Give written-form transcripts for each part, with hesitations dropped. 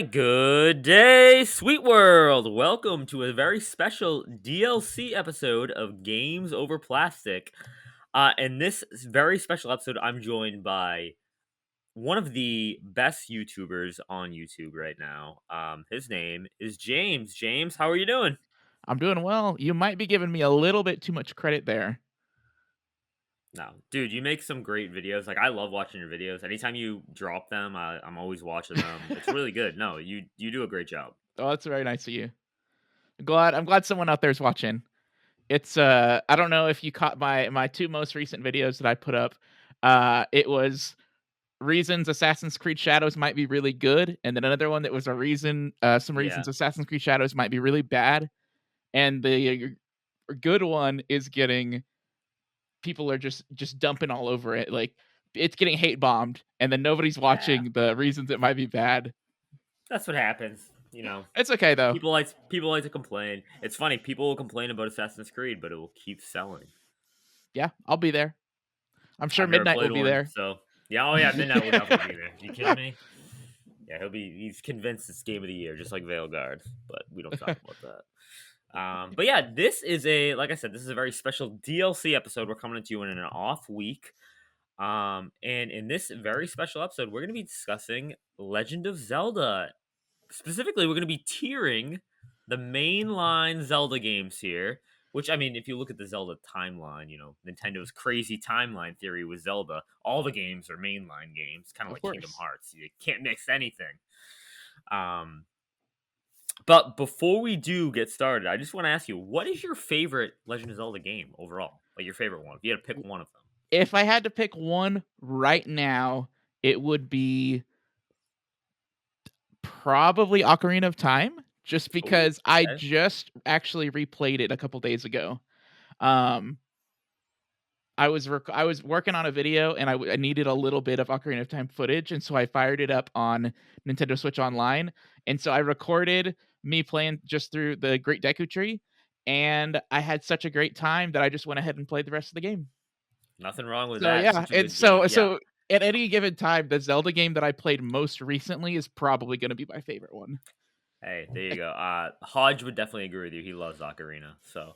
right, good day, sweet world. Welcome to a very special DLC episode of Games Over Plastic. In this very special episode, I'm joined by one of the best YouTubers on YouTube right now. His name is James. James, how are you doing? I'm doing well. You might be giving me a little bit too much credit there. No, dude, you make some great videos. Like I love watching your videos. Anytime you drop them, I'm always watching them. It's really good. No, you do a great job. Oh, that's very nice of you. I'm glad someone out there's watching. It's I don't know if you caught my two most recent videos that I put up. It was reasons Assassin's Creed Shadows might be really good, and then another one that was some Yeah. reasons Assassin's Creed Shadows might be really bad. And the good one is getting people are just dumping all over it. Like it's getting hate bombed, and then nobody's Yeah. watching the reasons it might be bad. That's what happens. It's okay though. People like to complain. It's funny. People will complain about Assassin's Creed, but it will keep selling. Yeah, I'll be there. I'm sure I've never Midnight will played be one, there. so yeah. Oh yeah, Midnight will definitely be there. You kidding me? Yeah, He's convinced it's game of the year, just like Veilguard. But we don't talk about that. But yeah, this is like I said, this is a very special DLC episode. We're coming to you in an off week. And in this very special episode, we're going to be discussing Legend of Zelda. Specifically, we're going to be tiering the mainline Zelda games here. Which, I mean, if you look at the Zelda timeline, Nintendo's crazy timeline theory with Zelda, all the games are mainline games, kind of Of like Kingdom course. Hearts. You can't mix anything. Um, but before we do get started, I just want to ask you, what is your favorite Legend of Zelda game overall? Like your favorite one, if you had to pick one of them. If I had to pick one right now, it would be probably Ocarina of Time, just Oh, because I okay. just actually replayed it a couple days ago. Um, I was working on a video and I needed a little bit of Ocarina of Time footage, and so I fired it up on Nintendo Switch Online, and so I recorded me playing just through the Great Deku Tree, and I had such a great time that I just went ahead and played the rest of the game. Nothing wrong with So, that. yeah, Such a it's good game. Yeah. so at any given time, the Zelda game that I played most recently is probably gonna be my favorite one. Hey, there you go. Hodge would definitely agree with you. He loves Ocarina. So,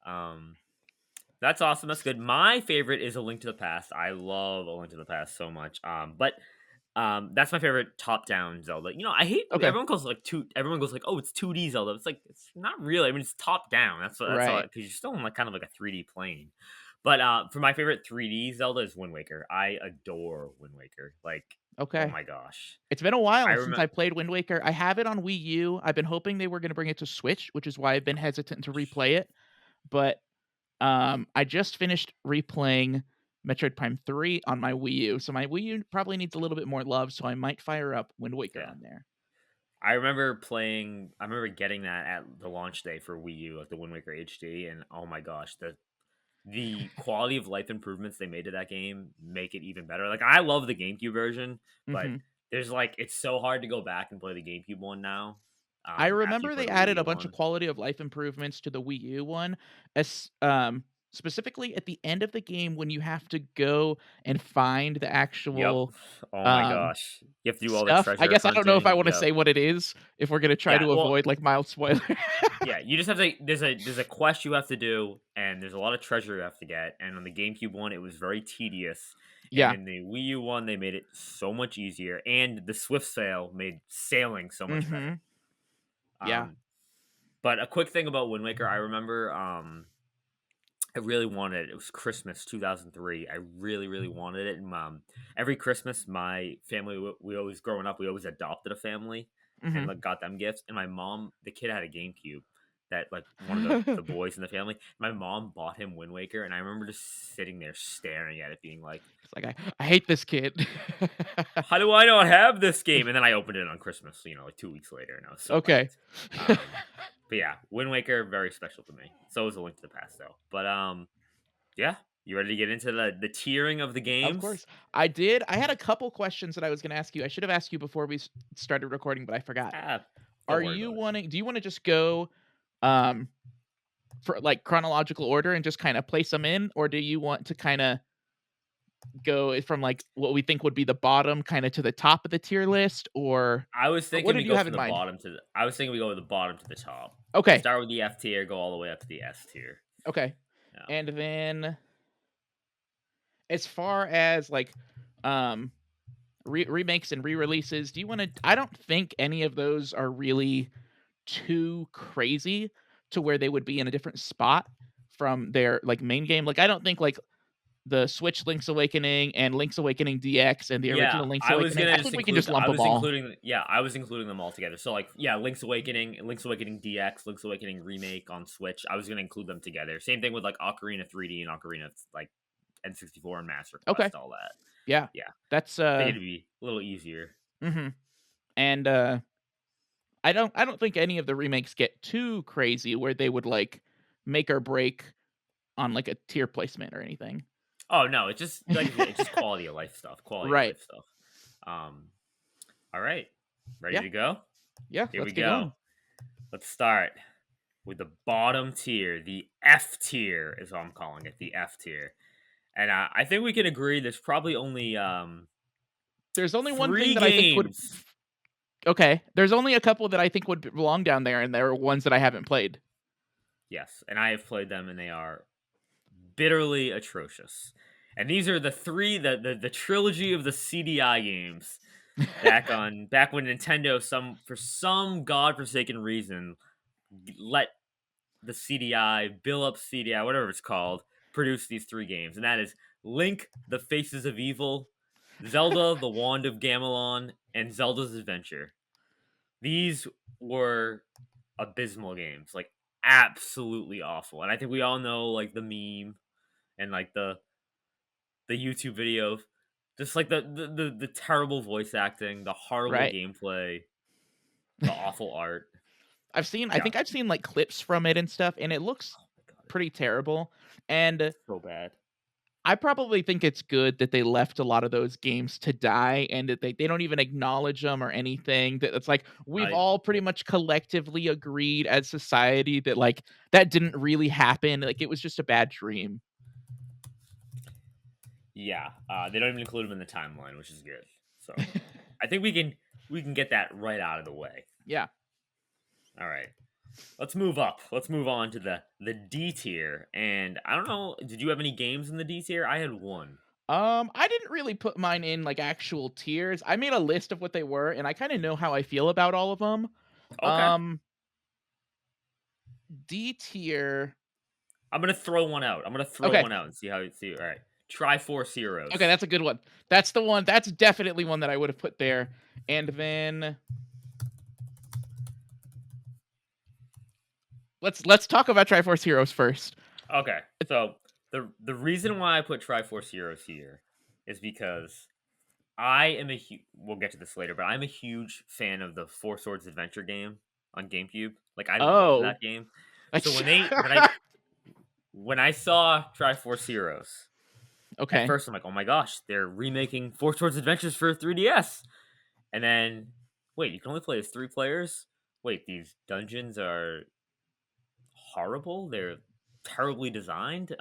um, that's awesome. That's good. My favorite is A Link to the Past. I love A Link to the Past so much. But that's my favorite top-down Zelda. I hate Okay, everyone goes like everyone goes like, "Oh, it's 2D Zelda." It's like it's not really. I mean, it's top down. That's all right. because you're still in like kind of like a 3D plane. But for my favorite 3D Zelda is Wind Waker. I adore Wind Waker. Like, oh Okay. my gosh. It's been a I while since remember I played Wind Waker. I have it on Wii U. I've been hoping they were gonna bring it to Switch, which is why I've been hesitant to replay it, but, I just finished replaying Metroid Prime 3 on my Wii U, so my Wii U probably needs a little bit more love, so I might fire up Wind Waker yeah. on there. I remember getting that at the launch day for Wii U, like the Wind Waker HD, and oh my gosh, the quality of life improvements they made to that game make it even better. Like I love the GameCube version, but Mhm. there's like it's so hard to go back and play the GameCube one now. I After you remember play they the Wii added a U bunch of one. quality of life improvements to the Wii U one, as specifically at the end of the game when you have to go and find the Yep. actual, Oh my um, gosh. You have to do all the stuff. I treasure guess I don't know if I hunting. wanna Yep. say what it is, if we're gonna try Yeah. to Well, avoid, like, mild spoiler. yeah. You just have to. There's a quest you have to do, and there's a lot of treasure you have to get. And on the GameCube one, it was very tedious. And Yeah. in the Wii U one, they made it so much easier, and the Swift Sail made sailing so much better. Mhm. Yeah. Um, But a quick thing about Wind Waker, I remember I really wanted it. It was Christmas 2003. I really, really wanted it. And every Christmas, my family, we always, growing up, we always adopted a family and Mhm. like got them gifts. And my mom, the kid had a GameCube that like one of the boys in the family. My mom bought him Wind Waker. And I remember just sitting there staring at it, being like, It's like, I hate this kid. how do I not have this game? And then I opened it on Christmas, like 2 weeks later, and I was so Okay. hyped. But yeah, Wind Waker very special to me. So is A Link to the Past, though. But yeah, you ready to get into the tiering of the Of games? course. I had a couple questions that I was gonna ask you. I should have asked you before we started recording, but I forgot. Ah, don't Are worry you about it. wanting do you wanna just go, um, for, like, chronological order and just kinda place them in, or do you want to kinda go from like what we think would be the bottom kind of to the top of the tier list, or I was what thinking we did you go have from in the mind? bottom to the. I was thinking we go with the bottom to the top. Okay. Start with the F tier, go all the way up to the S tier. Okay. Yeah. And then as far as like um remakes and re-releases, do you want to I don't think any of those are really too crazy to where they would be in a different spot from their like main game. Like I don't think like the Switch Link's Awakening and Link's Awakening DX and the Yeah, original Link's I was Awakening, gonna I just think we can include. just lump I them was all. including. Yeah, I was including them all together. So like, yeah, Link's Awakening DX, Link's Awakening remake on Switch. I was gonna include them together. Same thing with like Ocarina 3D and Ocarina like N64 and Master Okay. Quest, all that. Yeah. Yeah, That's I think it'd be a little easier. mhm. And I don't think any of the remakes get too crazy where they would like make or break on like a tier placement or anything. Oh no, it's just like it's just quality of life stuff. Quality of Right. life stuff. Um, all right, ready Yeah. to go? Yeah, Here we let's get go. going. Let's start with the bottom tier. The F tier is what I'm calling it. The F tier. And I think we can agree there's probably only There's only one thing three that I think would games. okay, there's only a couple that I think would belong down there, and there are ones that I haven't played. Yes, and I have played them, and they are bitterly atrocious. And these are the three the trilogy of the CDI games back when Nintendo for some godforsaken reason let the CDI, Bill Up CDI, whatever it's called, produce these three games, and that is Link: The Faces of Evil, Zelda: The Wand of Gamelon, and Zelda's Adventure. These were abysmal games, like absolutely awful. And I think we all know like the meme and like the YouTube video, just like the terrible voice acting, the horrible Right. gameplay, the awful art. I Yeah, think I've seen like clips from it and stuff, and it looks oh my god, pretty terrible. And it's so bad. I probably think it's good that they left a lot of those games to die and that they don't even acknowledge them or anything. That it's like we've I all pretty yeah. much collectively agreed as society that like that didn't really happen. Like it was just a bad dream. Yeah, they don't even include them in the timeline, which is good. So I think we can get that right out of the way. Yeah. All right, let's move up. Let's move on to the D tier. And I don't know, did you have any games in the D tier? I had one. I didn't really put mine in like actual tiers. I made a list of what they were, and I kind of know how I feel about all of them. Okay, Um, D tier. I'm gonna throw one out. I'm gonna throw Okay. one out and see how you see. All right, Triforce Okay, Heroes. that's a good one. That's the one. That's definitely one that I would have put there. And then let's talk about Triforce Heroes first. Okay, so the reason why I put Triforce Heroes here is because I am we'll get to this later, but I'm a huge fan of the Four Swords Adventure game on GameCube. Like I love Oh. that game. So when I saw Triforce Heroes, at Okay. first I'm like, oh my gosh, they're remaking Four Swords Adventures for 3DS. And then wait, you can only play as 3 players? Wait, these dungeons are horrible. They're terribly designed.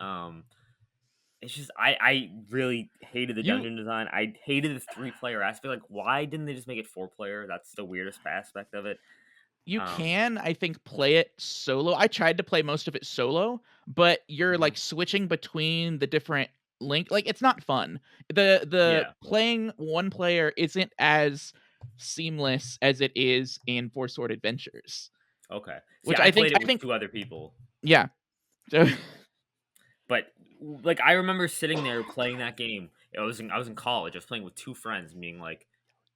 It's just I really hated the You dungeon design. I hated the 3 player aspect. Like, why didn't they just make it 4 player? That's the weirdest aspect of it. you Um, can, I think, play it solo. I tried to play most of it solo, but you're mhm. like switching between the different link like it's not fun. The Yeah. playing one player isn't as seamless as it is in Four Sword Adventures. Okay. See, Which I played it I with think 2 other people, yeah. So but like I remember sitting there playing that game. I was in college. I was playing with 2 friends and being like,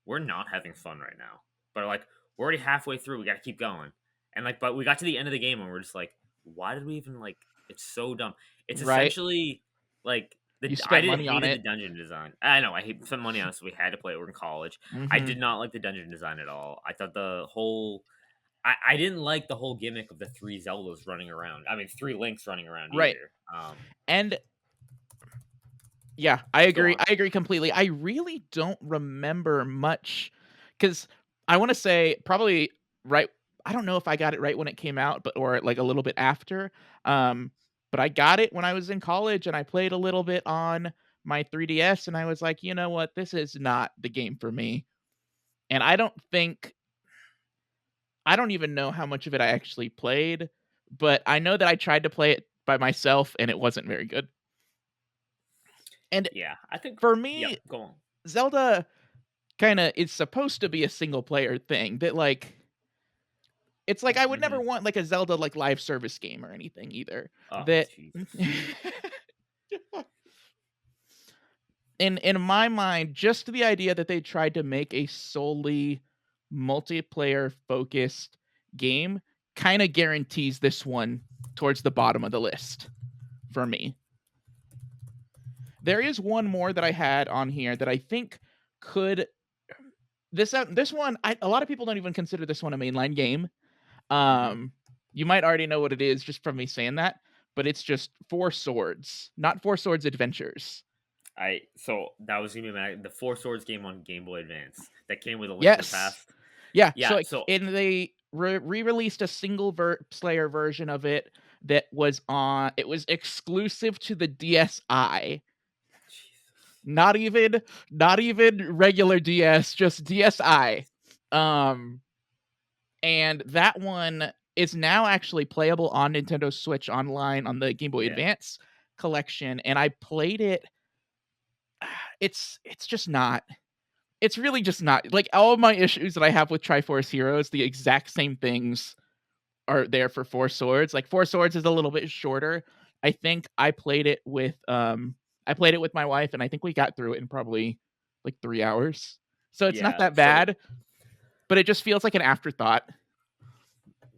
"We're not having fun right now." But like, we're already halfway through. We got to keep going. And like, but we got to the end of the game and we're just like, "Why did we even like?" It's so dumb. It's right. essentially like You I spent didn't money on hated the it. dungeon design. I know I hate spent money on it, so we had to play it. We're in college. I Mhm. did not like the dungeon design at all. I thought the whole I didn't like the whole gimmick of the 3 Zeldas running around. I mean, 3 Links running around Right. either. And yeah, Go on. I agree completely. I really don't remember much because I want to say probably right. I don't know if I got it right when it came out, but or like a little bit after. Um, but I got it when I was in college, and I played a little bit on my 3DS, and I was like, you know what, this is not the game for me. And I don't even know how much of it I actually played, but I know that I tried to play it by myself and it wasn't very good. And Yeah, I think. for Yep, me, go on. Zelda kind of is supposed to be a single player thing that like it's like I would Hmm. never want like a Zelda like live service game or anything either. Oh That Jesus. in my mind, just the idea that they tried to make a solely multiplayer focused game kind of guarantees this one towards the bottom of the list for me. There is one more that I had on here that I think could this one a lot of people don't even consider this one a mainline game. Hmm. Um, you might already know what it is just from me saying that, but it's just Four Swords, not Four Swords Adventures. So that was gonna be the Four Swords game on Game Boy Advance that came with a Link to the Yes. Past. Yeah, so, Yeah, like, so and they re-released a single player version of it that was on it was exclusive to the DSi. Jesus. Not even regular DS, just DSi. Um, and that one is now actually playable on Nintendo Switch Online on the Game Boy Yeah. Advance collection, and I played it. It's just not. It's really just not like all of my issues that I have with Triforce Heroes. The exact same things are there for Four Swords. Like Four Swords is a little bit shorter. I think I played it with my wife, and I think we got through it in probably like 3 hours. So it's not Yeah. that So bad, but it just feels like an afterthought.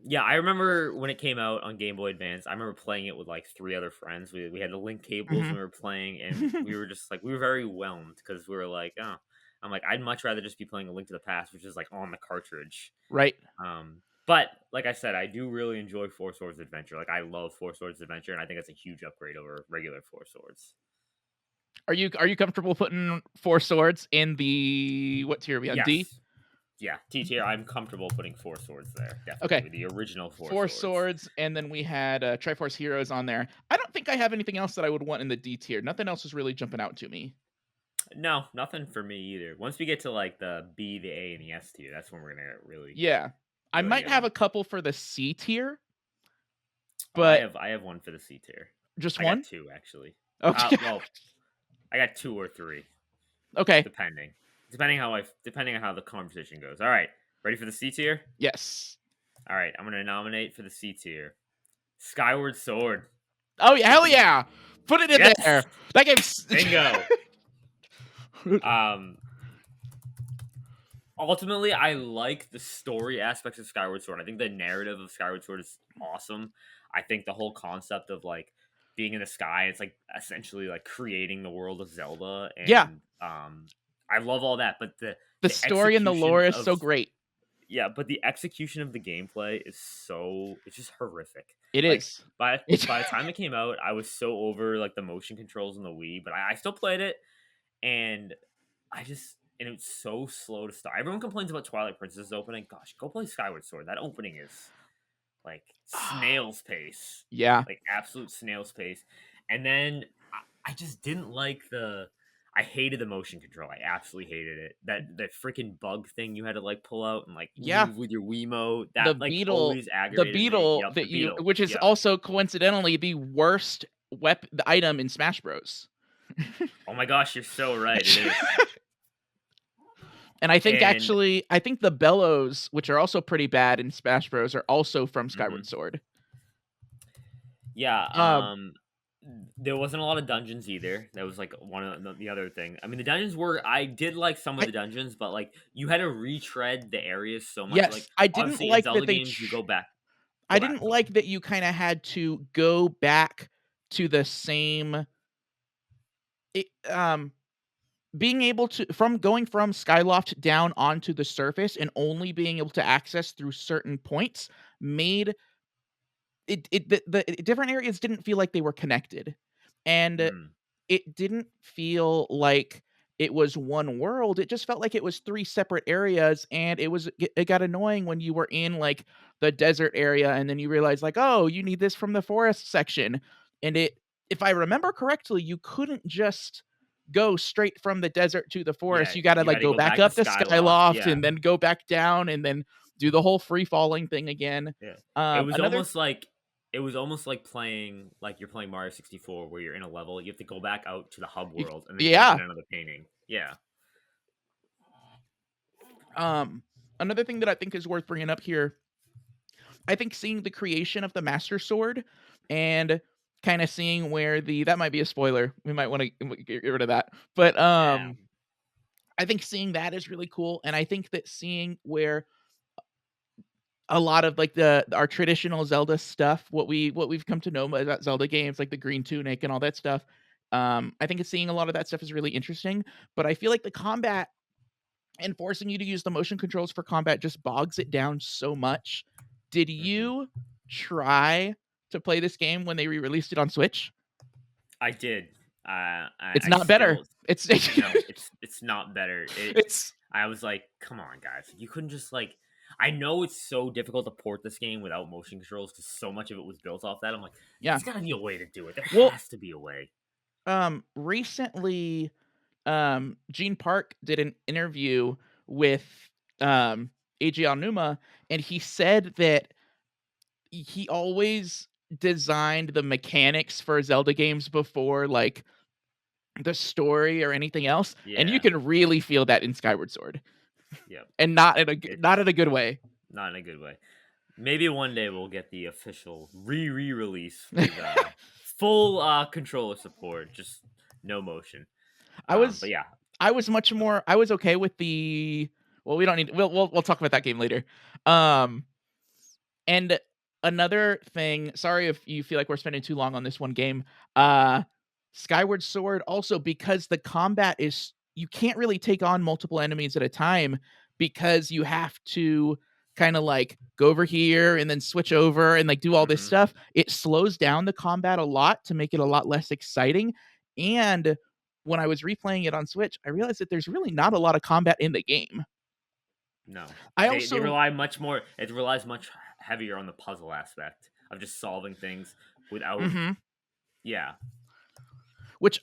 yeah, I remember when it came out on Game Boy Advance. I remember playing it with like three other friends. We had the link cables Hmm. and we were playing, and we were just like we were very whelmed because we were like, oh, I'm like I'd much rather just be playing a Link to the Past, which is like on the cartridge. Right? But like I said, I do really enjoy Four Swords Adventure. Like I love Four Swords Adventure, and I think it's a huge upgrade over regular Four Swords. Are you comfortable putting Four Swords in the what tier are we on? D? Yes, yeah, T tier. I'm comfortable putting Four Swords there. Okay. Definitely the original Four Four Swords. Swords, and then we had Triforce Heroes on there. I don't think I have anything else that I would want in the D tier. Nothing else is really jumping out to me. No, nothing for me either. Once we get to like the B, the A, and the S tier, that's when we're gonna really, Yeah. I really might get have them. a couple for the C tier, Oh, but I have one for the C tier. just I got one? two actually. Okay. Well, I got two or three, Okay. depending on how the conversation goes. All right, ready for the C tier? Yes. All right, I'm gonna nominate for the C tier Skyward Sword. Oh, yeah, hell yeah. Put it in Yes, there. That game's bingo. Um, Ultimately, I like the story aspects of Skyward Sword. I think the narrative of Skyward Sword is awesome. I think the whole concept of like being in the sky, it's like essentially like creating the world of Zelda, Yeah. and I love all that. But The the story and the lore execution is of so great. yeah, but the execution of the gameplay is it's just horrific. It Like is. It's by the time it came out, I was so over like the motion controls in the Wii, but I still played it, and and it's so slow to start. Everyone complains about Twilight Princess opening. Gosh, go play Skyward Sword. That opening is like snail's pace, yeah. like absolute snail's pace. And then I just didn't like I hated the motion control. I absolutely hated it. That freaking bug thing you had to like pull out and like Yeah. move with your Wiimote. The That like beetle always the aggravated me. beetle Yep, the that you beetle. which is Yep. also coincidentally the worst the item in Smash Bros. Oh my gosh, you're so right. It is. And And I think the bellows, which are also pretty bad in Smash Bros, are also from mhm. Skyward Sword. Yeah, Um, there wasn't a lot of dungeons either. That was like one of the other thing. I mean, the dungeons were I did like some of I the dungeons, but like you had to retread the areas so much. Like yes, I didn't obviously in like that Zelda games, you go back, I didn't go ahead. like that you kind of had to go back to the same it, being able to from going from Skyloft down onto the surface and only being able to access through certain points made the different areas didn't feel like they were connected. And Mm, it didn't feel like it was one world. It just felt like it was three separate areas, and it got annoying when you were in like the desert area, and then you realize like, oh, you need this from the forest section, and it. If I remember correctly, you couldn't just go straight from the desert to the forest. Yeah, You gotta you like gotta go go back back to up the Skyloft. skyloft Yeah, and then go back down and then do the whole free falling thing again. yeah. Another It was almost like playing like you're playing Mario 64 where you're in a level, you have to go back out to the hub y- world and then jump in yeah. another painting. Yeah. Um, Another thing that I think is worth bringing up here, I think seeing the creation of the Master Sword and kind of seeing where the that might be a spoiler. We might want to get rid of that. But Yeah. I think seeing that is really cool, and I think that seeing where a lot of like the our traditional Zelda stuff, what we've come to know about Zelda games, like the green tunic and all that stuff. I think it's seeing a lot of that stuff is really interesting. But I feel like the combat and forcing you to use the motion controls for combat just bogs it down so much. Did Hmm. you try to play this game when they re-released it on Switch? I did. It's I not better. still It's no, it's not better. it's I was like, come on, guys, you couldn't just like. I know it's so difficult to port this game without motion controls because so much of it was built off that. I'm like, yeah. there's got to be a way to do it. There Well, has to be a way. recently Gene Park did an interview with AJ Onuma, and he said that he always designed the mechanics for Zelda games before like the story or anything else, and you Yeah, can really feel that in Skyward Sword, yep. and not It's in a good way. not in a good way. Maybe one day we'll get the official re-release with full controller support, just no motion. I But was yeah, I was much more I was okay with the well, we don't need we'll talk about that game later. Um And another thing, sorry if you feel like we're spending too long on this one game. Skyward Sword also because the combat is you can't really take on multiple enemies at a time because you have to kind of like go over here and then switch over and like do all this hmm stuff. It slows down the combat a lot to make it a lot less exciting. And when I was replaying it on Switch, I realized that there's really not a lot of combat in the game. no, I they also rely much more. It relies much heavier on the puzzle aspect of just solving things without. mhm, Yeah, which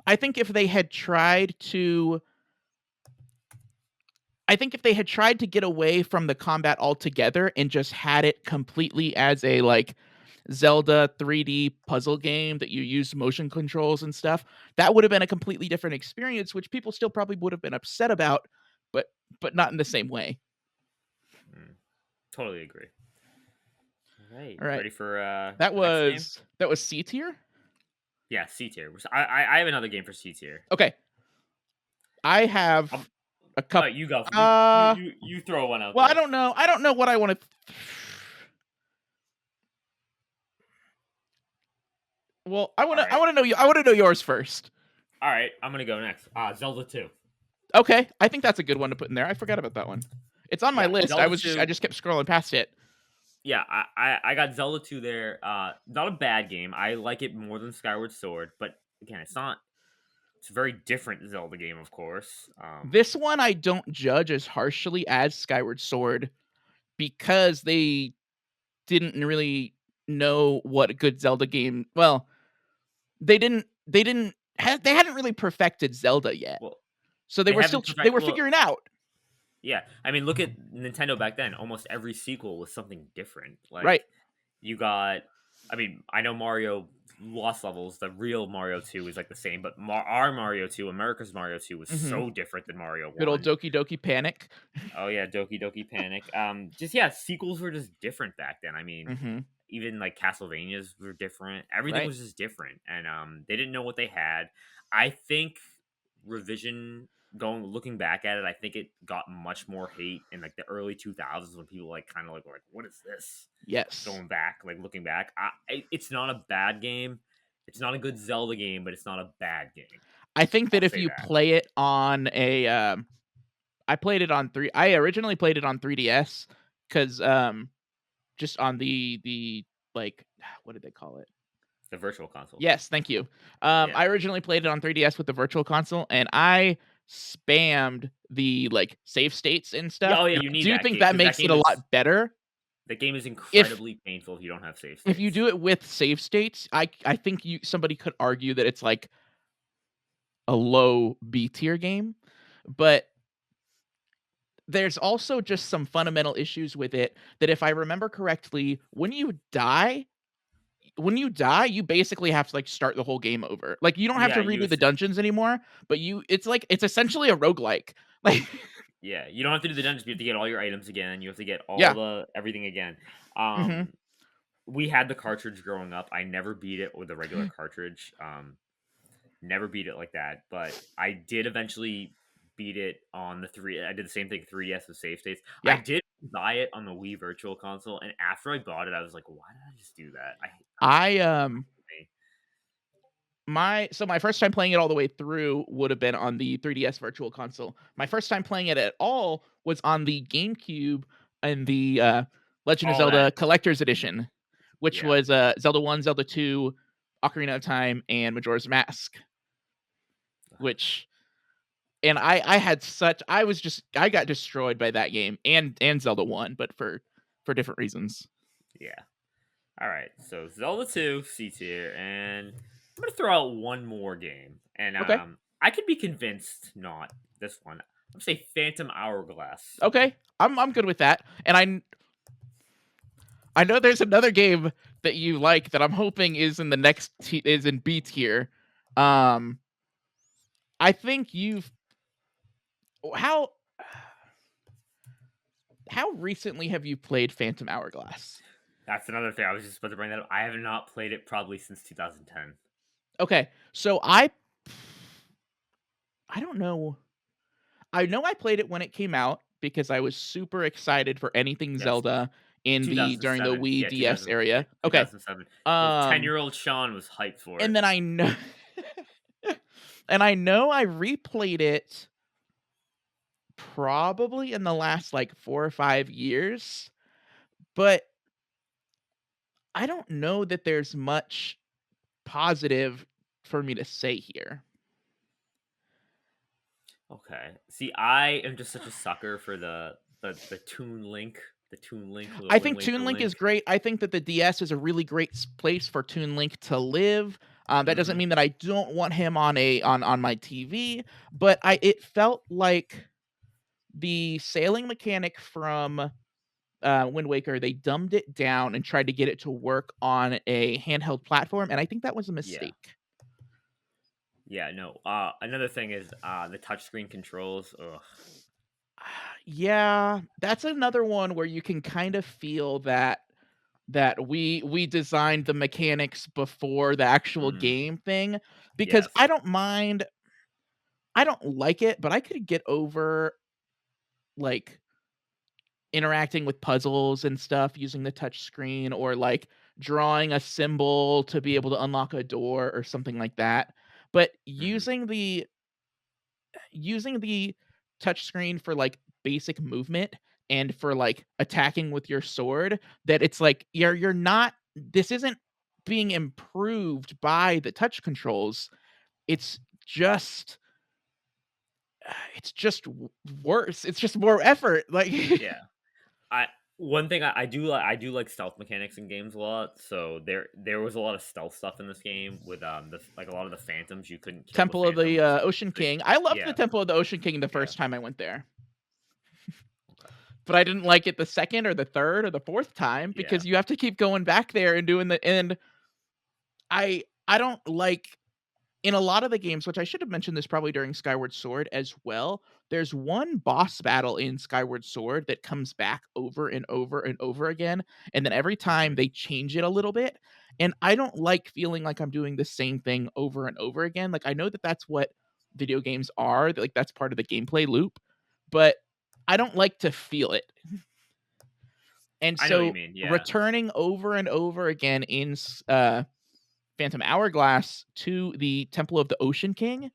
I think if they had tried to I think if they had tried to get away from the combat altogether and just had it completely as a like Zelda 3D puzzle game that you use motion controls and stuff, that would have been a completely different experience, which people still probably would have been upset about, but not in the same way. mm, totally agree. All right, All right. ready for That the next game? was C tier? Yeah, C tier. I have another game for C tier. Okay. I Um, have a all couple right, you go. uh You throw one out well, I there. don't know. I don't know what I want to Well, All right, I want to know yours first. all right. I'm gonna go next. Zelda 2. Okay, I think that's a good one to put in there. I forgot about that one. It's on my Yeah, list. Zelda I 2. just kept scrolling past it. Yeah, I got Zelda 2 there. Not a bad game. I like it more than Skyward Sword, but again, it's not. It's a very different Zelda game, of course. This one I don't judge as harshly as Skyward Sword because they didn't really know what a good Zelda game. Well, they hadn't really perfected Zelda yet. Well, So they haven't they perfect. were Well, figuring out. yeah. I mean, look at Nintendo back then. Almost every sequel was something different. Right. Like you got. I mean, I know Mario Lost Levels. The real Mario 2 is like the same, but our Mario 2, America's Mario 2, was Mhm. so different than Mario Good old 1. Doki Doki Panic. Oh yeah, Doki Doki Panic. Just yeah, sequels were just different back then. I mean, Mhm. even like Castlevanias were different. Everything Right. was just different, and they didn't know what they had. I think revision going looking back at it, I think it got much more hate in like the early 2000s when people like kind of like were like, "What is this?" Yes. Going back, like looking back, it's not a bad game. It's not a good Zelda game, but it's not a bad game. I think I'll that if say you that. play it on a I played it on 3 I originally played it on 3DS cuz just on the like what did they call it? The Virtual Console. Yes, thank you. Yeah. I originally played it on 3DS with the virtual console and I spammed the like save states and Yeah. stuff. Oh yeah, And you I need do that think game that because makes it a lot better. that game is If incredibly painful if you don't have save if you states. do it with save states, I think you somebody could argue that it's like a low B tier game, but there's also just some fundamental issues with it that if I remember correctly, you basically have to, like, start the whole game over. Like, you don't have Yeah, to you redo the es- dungeons anymore, but it's essentially a roguelike. Like yeah, you don't have to do the dungeons. You have to get all your items again. You have to get all Yeah. the everything again. Mhm. We had the cartridge growing up. I never beat it with a regular cartridge. Never beat it like that, but I did eventually beat it on the three. I did the same thing, 3DS with save states. I Yeah. did buy it on the Wii Virtual Console, and after I bought it, I was like, "Why did I just do that?" I'm I, fucking me. my first time playing it all the way through would have been on the 3DS Virtual Console. My first time playing it at all was on the GameCube and the, Legend of All that, Zelda Collector's mhm, Edition, which yeah, was, Zelda 1, Zelda 2, Ocarina of Time, and Majora's Mask, which and I had such I got destroyed by that game and Zelda 1, but for different reasons. yeah. All right, so Zelda 2 C tier, and I'm gonna throw out one more game, and Okay. I could be convinced not this one. I'm gonna say Phantom Hourglass. Okay. I'm good with that. And I know there's another game that you like that I'm hoping is in the is in B tier. Um I think you've how how recently have you played Phantom Hourglass? That's another thing. I was just about to bring that up. I have not played it probably since 2010. Okay. So I don't know. I know I played it when it came out because I was super excited for anything Yes, Zelda in the during the 2007. Wii Yeah, DS 2000. Yeah, area. Okay. 2007. Little Um 10-year-old Sean was hyped for it. and then I know and I know I replayed it probably in the last like 4 or 5 years, but I don't know that there's much positive for me to say here. Okay. See, I am just such a sucker for the Toon Link, I little Wind think Waker Toon Link Link. is great. I think that the DS is a really great place for Toon Link to live. That doesn't Hmm. mean that I don't want him on on my TV, but I it felt like the sailing mechanic from Wind Waker, they dumbed it down and tried to get it to work on a handheld platform, and I think that was a Yeah. mistake. Yeah, no. Another thing is the touchscreen controls. Ugh. Yeah, that's another one where you can kind of feel that we designed the mechanics before the actual Hmm. game thing because Yes. I don't like it, but I could get over like interacting with puzzles and stuff using the touch screen or like drawing a symbol to be able to unlock a door or something like that. But Hmm. using the touch screen for like basic movement and for like attacking with your sword, that it's like you're not this isn't being improved by the touch controls. It's just it's just worse. It's just more effort. Like Yeah. I One thing I do like stealth mechanics in games a lot. So there was a lot of stealth stuff in this game with like a lot of the phantoms you couldn't kill the Temple of the phantoms. Ocean So, King. I loved the yeah, Temple of the Ocean King the yeah, first time I went there, okay, but I didn't like it the second or the third or the fourth time yeah. because you have to keep going back there and doing the and I don't like in a lot of the games, which I should have mentioned this probably during Skyward Sword as well, there's one boss battle in Skyward Sword that comes back over and over and over again, and then every time Hmm. they change it a little bit, and I don't like feeling like I'm doing the same thing over and over again. Like I know that that's what video games are, like that's part of the gameplay loop, but I don't like to feel it. And I know what you so mean. Yeah. returning over and over again in Phantom Hourglass to the Temple of the Ocean King,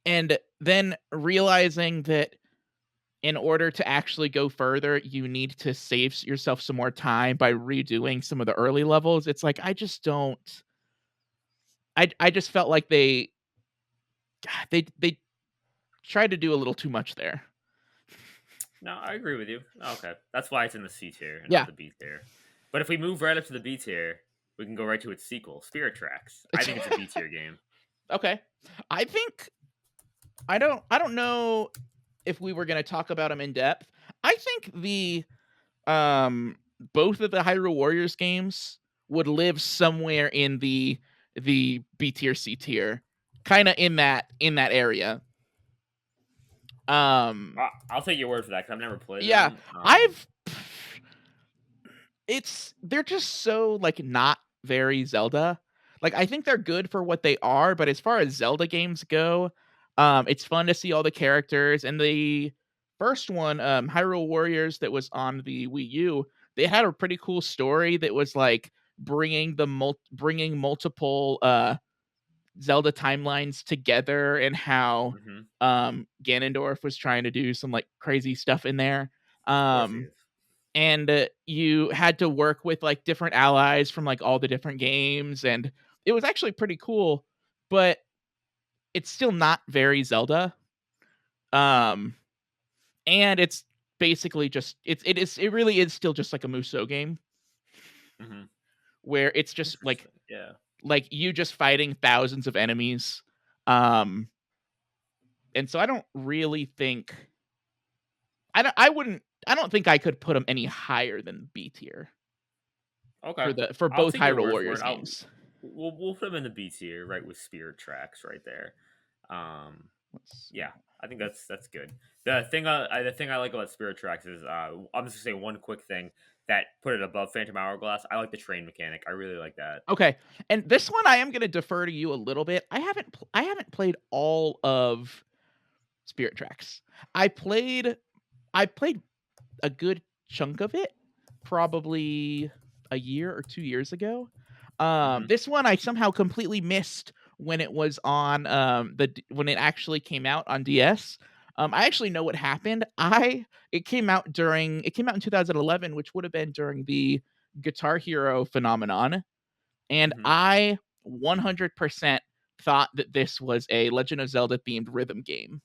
and then realizing that in order to actually go further, you need to save yourself some more time by redoing some of the early levels. It's like I just don't. I just felt like they tried to do a little too much there. No, I agree with you. Okay, that's why it's in the C tier and not Yeah, the B tier. But if we move right up to the B tier, we can go right to its sequel, Spirit Tracks. I it's think it's a B tier game. Okay. I think I don't know if we were gonna talk about them in depth. I think the um both of the Hyrule Warriors games would live somewhere in the B tier, C tier, kind of in that area. Um I'll take your word for that because I've never played yeah, them. I've they're just so like not very Zelda. Like I think they're good for what they are, but as far as Zelda games go, it's fun to see all the characters. And the first one, Hyrule Warriors, that was on the Wii U, they had a pretty cool story that was like bringing multiple Zelda timelines together, and how Hmm. Ganondorf was trying to do some like crazy stuff in there. Of course he Um is. and you had to work with like different allies from like all the different games, and it was actually pretty cool, but it's still not very Zelda. Um and it's basically just it really is still just like a Musou game, Hmm. where it's just Interesting. Yeah. like you just fighting thousands of enemies. Um and so I don't really think I don't think I could put them any higher than B tier Okay. for I'll both take your Hyrule word for Warriors it. games. We'll put him in the B tier, right, with Spirit Tracks right there. Um, Let's see. yeah, I think that's good. The thing I like about Spirit Tracks is I'm just gonna say one quick thing that put it above Phantom Hourglass. I like the train mechanic. I really like that. Okay, and this one I am gonna defer to you a little bit. I haven't played all of Spirit Tracks. I played I played a good chunk of it, probably a year or 2 years ago. Hmm. This one I somehow completely missed when it was on, when it actually came out on DS. I actually know what happened. I it came out in 2011, which would have been during the Guitar Hero phenomenon, and Hmm. I 100% thought that this was a Legend of Zelda themed rhythm game.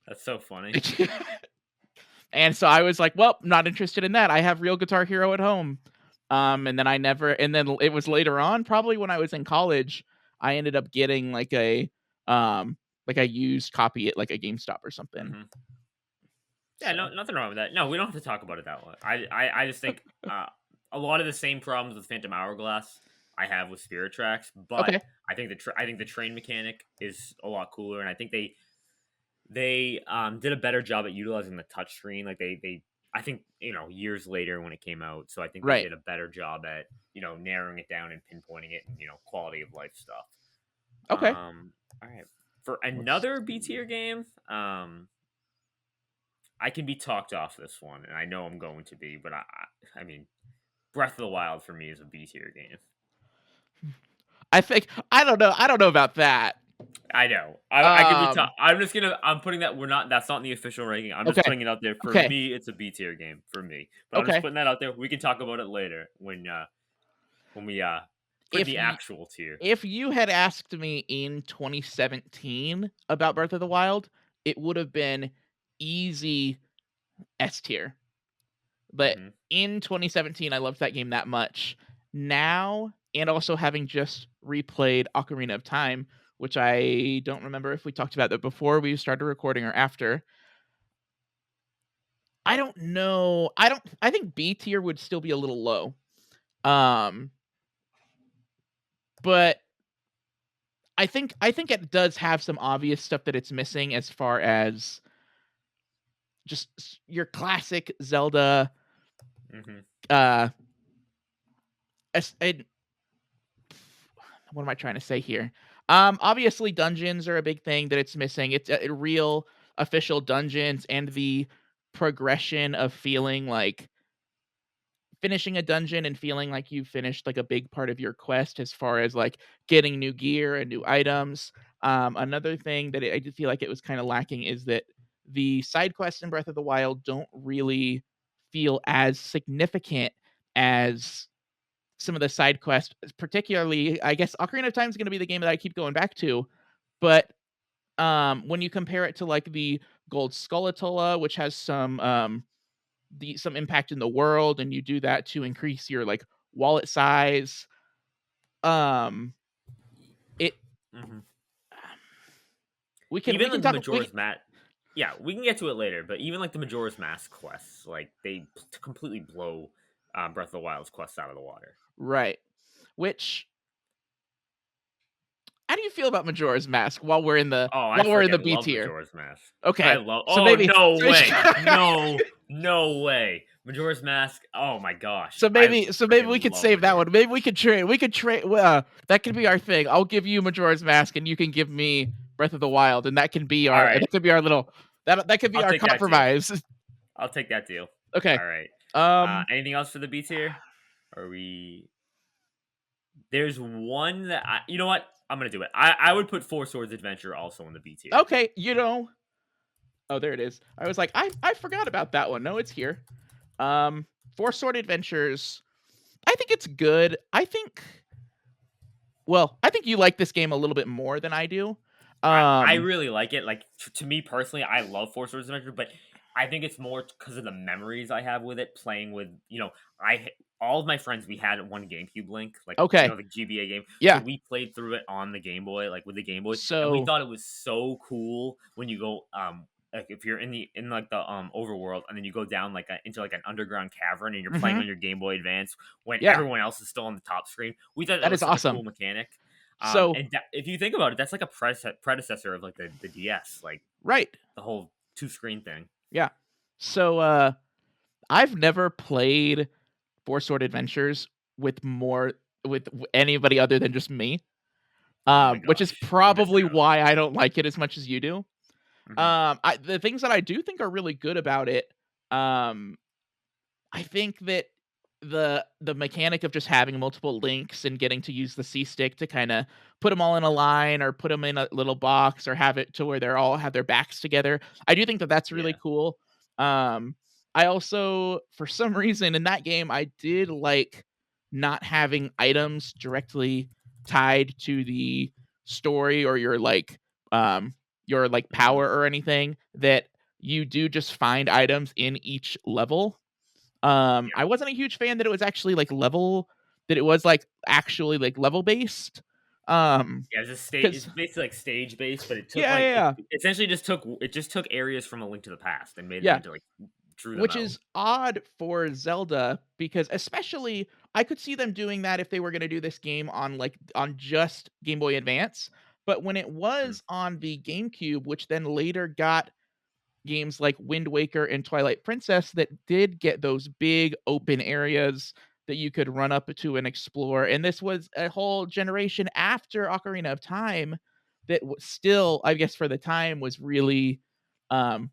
That's so funny. And so I was like, "Well, not interested in that. I have real Guitar Hero at home." And then it was later on, probably when I was in college, I ended up getting um like a used copy at like a GameStop or something. Hmm. Yeah, no, So, nothing wrong with that. No, we don't have to talk about it that way. I just think a lot of the same problems with Phantom Hourglass I have with Spirit Tracks, but okay. I think the train mechanic is a lot cooler, and I think they did a better job at utilizing the touchscreen. Like they I think years later when it came out, so I think they Right. did a better job at narrowing it down and pinpointing it and quality of life stuff. Okay. All right, for Let's another B see. tier game, I can be talked off this one, and I know I'm going to be, but I mean, Breath of the Wild for me is a B tier game. I think I don't know about that. I know. I can be. Um I'm just gonna. I'm putting that. We're not. That's not in the official ranking. I'm just okay. putting it out there. For Okay. me, it's a B tier game for me. But I'm just Okay. putting that out there. We can talk about it later when we put If the y- actual tier. if you had asked me in 2017 about Breath of the Wild, it would have been easy S tier. But Hmm. in 2017, I loved that game that much. Now, and also having just replayed Ocarina of Time, which I don't remember if we talked about that before we started recording or after. I don't know. I think B tier would still be a little low. Um, but I think it does have some obvious stuff that it's missing, as far as just your classic Zelda Hmm. uh and what am I trying to say here? Obviously dungeons are a big thing that it's missing. It's real official dungeons, and the progression of feeling like finishing a dungeon and feeling like you finished like a big part of your quest, as far as like getting new gear and new items. Another thing that I did feel like it was kind of lacking is that the side quests in Breath of the Wild don't really feel as significant as some of the side quests. Particularly, I guess Ocarina of Time is going to be the game that I keep going back to, but when you compare it to like the Gold Skulltula, which has some impact in the world, and you do that to increase your like wallet size, um Mhm. We Even can like the talk Majora's Mask, yeah, we can get to it later. But even like the Majora's Mask quests, like completely blow Breath of the Wild's quests out of the water. right. Which how do you feel about Majora's Mask while we're in the Oh, I freaking B love tier? Majora's Mask. I Okay. love. So Oh maybe no so way! No, no way! Majora's Mask. Oh my gosh, I so maybe we freaking could love save that Majora's one. Maybe Mask. we could trade that could be our thing. I'll give you Majora's Mask and you can give me Breath of the Wild and All right, that could be our little that could be I'll our take that deal. compromise. I'll take that deal. Okay. All right. Um Anything else for the B tier? Are we? There's one that you know what? I'm gonna do it. I would put Four Swords Adventure also in the B tier. okay, oh there it is. I was like I forgot about that one. No, it's here. Um Four Sword Adventures. I think it's good. I think you like this game a little bit more than I do. I Um really like it. Like to me personally, I love Four Swords Adventure, but I think it's more because of the memories I have with it. Playing with all of my friends, we had one GameCube Link, like okay. the GBA game. So Yeah. we played through it on the Game Boy, like with the Game Boy, and we So thought it was so cool when you go like if you're in like the overworld and then you go down like into like an underground cavern and you're playing mhm. on your Game Boy Advance when Yeah, everyone else is still on the top screen. We thought that that was is such a cool awesome. mechanic. So If you think about it, that's like a predecessor of like the DS, like right. the whole two screen thing. Yeah. So I've never played Four Sword Adventures with more with anybody other than just me. Oh my Which is gosh, you're missing probably out. why I don't like it as much as you do. Hmm. The things that I do think are really good about it, um, I think that the mechanic of just having multiple links and getting to use the C stick to kind of put them all in a line or put them in a little box or have it to where they're all have their backs together. I do think that that's really Yeah. cool. Um, I also, for some reason, in that game, I did like not having items directly tied to the story or your like Hmm. power or anything that you do just find items in each level. Yeah. I wasn't a huge fan that it was actually like that it was like actually like level based. Yeah, it's a stage. It's Because basically like stage based, but it took yeah, like yeah, yeah, it essentially just took areas from A Link to the Past and made them yeah, into like drew them which out. is odd for Zelda because especially I could see them doing that if they were going to do this game on on just Game Boy Advance. But when it Mhm. was on the GameCube, which then later got games like Wind Waker and Twilight Princess that did get those big open areas that you could run up to and explore. And this was a whole generation after Ocarina of Time that still, I guess, for the time um,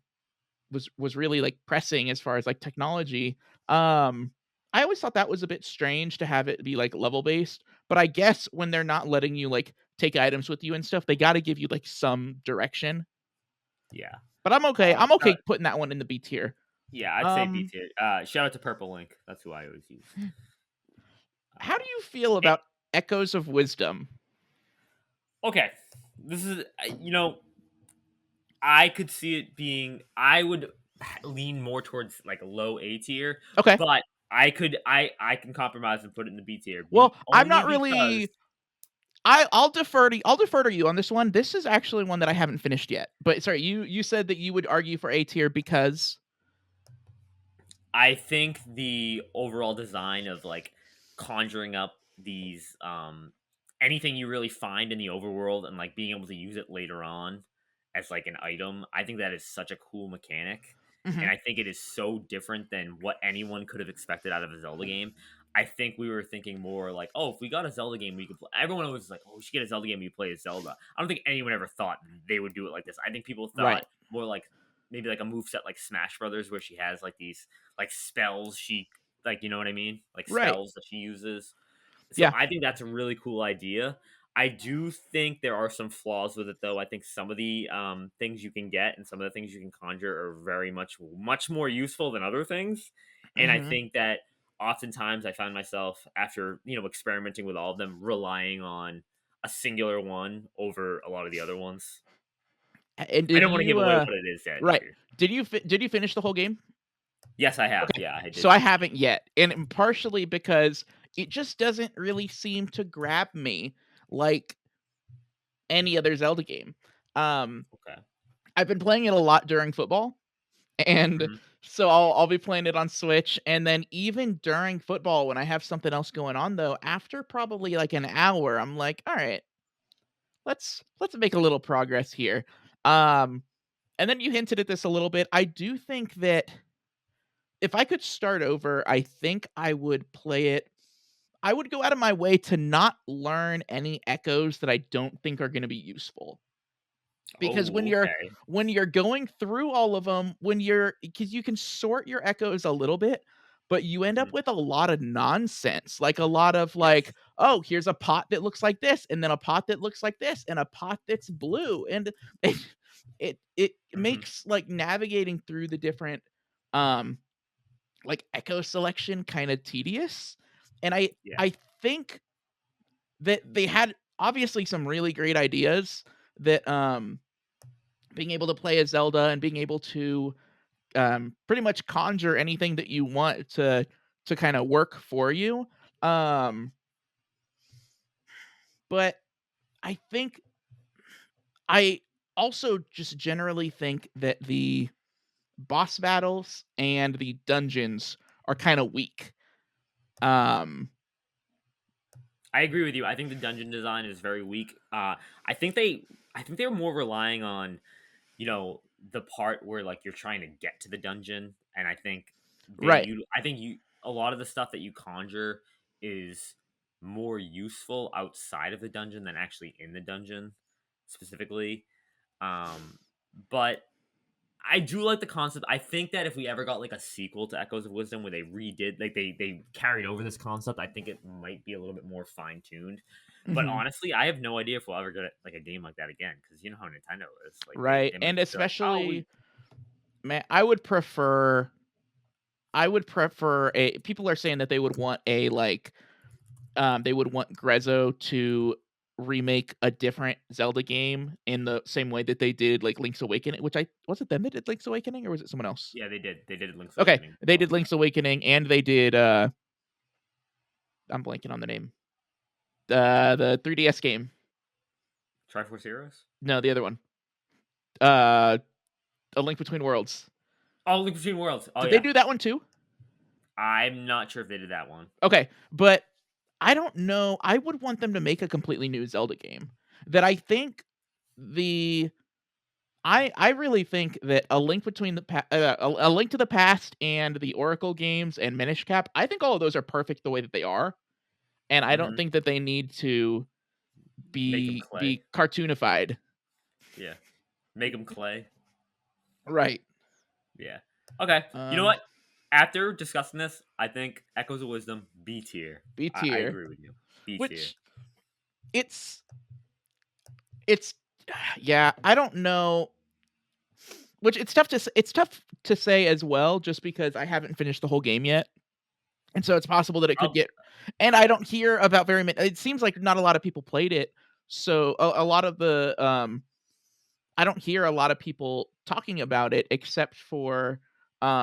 was really like pressing as far as like technology. Um, I always thought that was a bit strange to have it be like level based, but I guess when they're not letting you like take items with you and stuff, they got to give you like some direction. Yeah. But I'm okay. I'm Shout, okay putting that one in the B tier. yeah, I'd say B Um, tier. Shout out to Purple Link. That's who I always use. how do Uh, you feel it, about Echoes of Wisdom? okay, this is I could see it being. I would lean more towards like a low A tier, Okay. but I can compromise and put it in the B tier. Well, I'm Only not because really. I'll defer to you on this one. This is actually one that I haven't finished yet. But sorry, you said that you would argue for A tier because I think the overall design of like conjuring up these anything you really find in the overworld and like being able to use it later on as like an item, I think that is such a cool mechanic. And mhm, I think it is so different than what anyone could have expected out of a Zelda game. I think we were thinking more like, oh, if we got a Zelda game, we could play. Everyone was like, oh, we should get a Zelda game. We play as Zelda. I don't think anyone ever thought they would do it like this. I think people thought right, more like maybe like a move set like Smash Brothers, where she has like these like spells she like you know what I mean? Like right, spells that she uses. So yeah, I think that's a really cool idea. I do think there are some flaws with it though. I think some of the things you can get and some of the things you can conjure are very much more useful than other things. And I mhm. think that oftentimes I find myself after, experimenting with all of them relying on a singular one over a lot of the other ones. And I did don't want to give you away what it is yet right? either. Did you finish the whole game? Yes, I have. Okay. Yeah, I So did I finish it. haven't yet, and partially because it just doesn't really seem to grab me. Like any other Zelda game. Um, Okay. I've been playing it a lot during football, and Mhm. so I'll be playing it on Switch, and then even during football when I have something else going on though, after probably like an hour, I'm like, all right, let's make a little progress here. Um, and then you hinted at this a little bit. I do think that if I could start over, I think I would play it. I would go out of my way to not learn any echoes that I don't think are going to be useful. Because Oh, okay. when you're going through all of them, when you're because you can sort your echoes a little bit, but you end up Mhm. with a lot of nonsense, like a lot of like, Yes. "Oh, here's a pot that looks like this, and then a pot that looks like this, and a pot that's blue," and it it Mhm. makes, like, navigating through the different, um, like, echo selection kinda tedious, and Yeah. I think that they had, obviously, some really great ideas that, being able to play as Zelda and being able to pretty much conjure anything that you want to kind of work for you. Um, but I think I also just generally think that the boss battles and the dungeons are kind of weak. Um, I agree with you. I think the dungeon design is very weak. I think they were more relying on, the part where like you're trying to get to the dungeon, and right. I think you a lot of the stuff that you conjure is more useful outside of the dungeon than actually in the dungeon specifically. But I do like the concept. I think that if we ever got like a sequel to Echoes of Wisdom where they redid, like they carried over this concept, I think it might be a little bit more fine tuned. But Mhm. honestly, I have no idea if we'll ever get like a game like that again, because you know how Nintendo is. Like Right. they might And just be like, oh, we especially, man, I would prefer a people are saying that they would want a like they would want Grezzo to remake a different Zelda game in the same way that they did, like, Link's Awakening, which I was it them that did Link's Awakening, or was it someone else? yeah, they did Link's Okay, Awakening a they long did time. Link's Awakening, and they did, I'm blanking on the name. The 3DS game. Triforce Heroes. No, the other one. Uh, A Link Between Worlds. Oh, Link Between Worlds. Oh Did they yeah, do that one too? I'm not sure if they did that one. Okay, but I don't know. I would want them to make a completely new Zelda game that I think the I really think that A Link Between the A Link to the Past and the Oracle games and Minish Cap, I think all of those are perfect the way that they are, and I don't Hmm. think that they need to Make them clay. be cartoonified. Yeah, make them clay. Right. Yeah. Okay. You know Um, what? After discussing this, I think Echoes of Wisdom B tier. B I tier, agree with you. B tier. which it's it's yeah, I don't know. Which it's tough to say as well, just because I haven't finished the whole game yet. And so it's possible that it could Oh get, and I yeah. don't hear about very many, it seems like not a lot of people played it. So a lot of the, I don't hear a lot of people talking about it except for,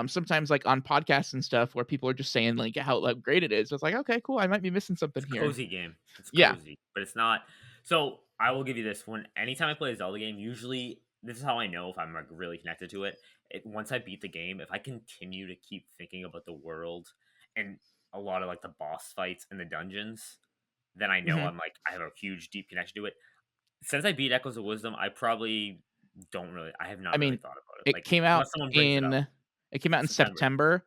sometimes like on podcasts and stuff where people are just saying like how, like, great it is. It's like, okay, cool. I might be missing something It's a here. cozy game. It's Yeah. cozy, but it's not. So I will give you this one. Anytime I play a Zelda game, usually this is how I know if I'm like really connected to it. Once I beat the game, if I continue to keep thinking about the world and a lot of like the boss fights and the dungeons, then I know Hmm. I have a huge deep connection to it. Since I beat Echoes of Wisdom, I probably don't really. I have I not really mean, thought about it. it Like came out unless someone brings it up. in, it came out in September. September.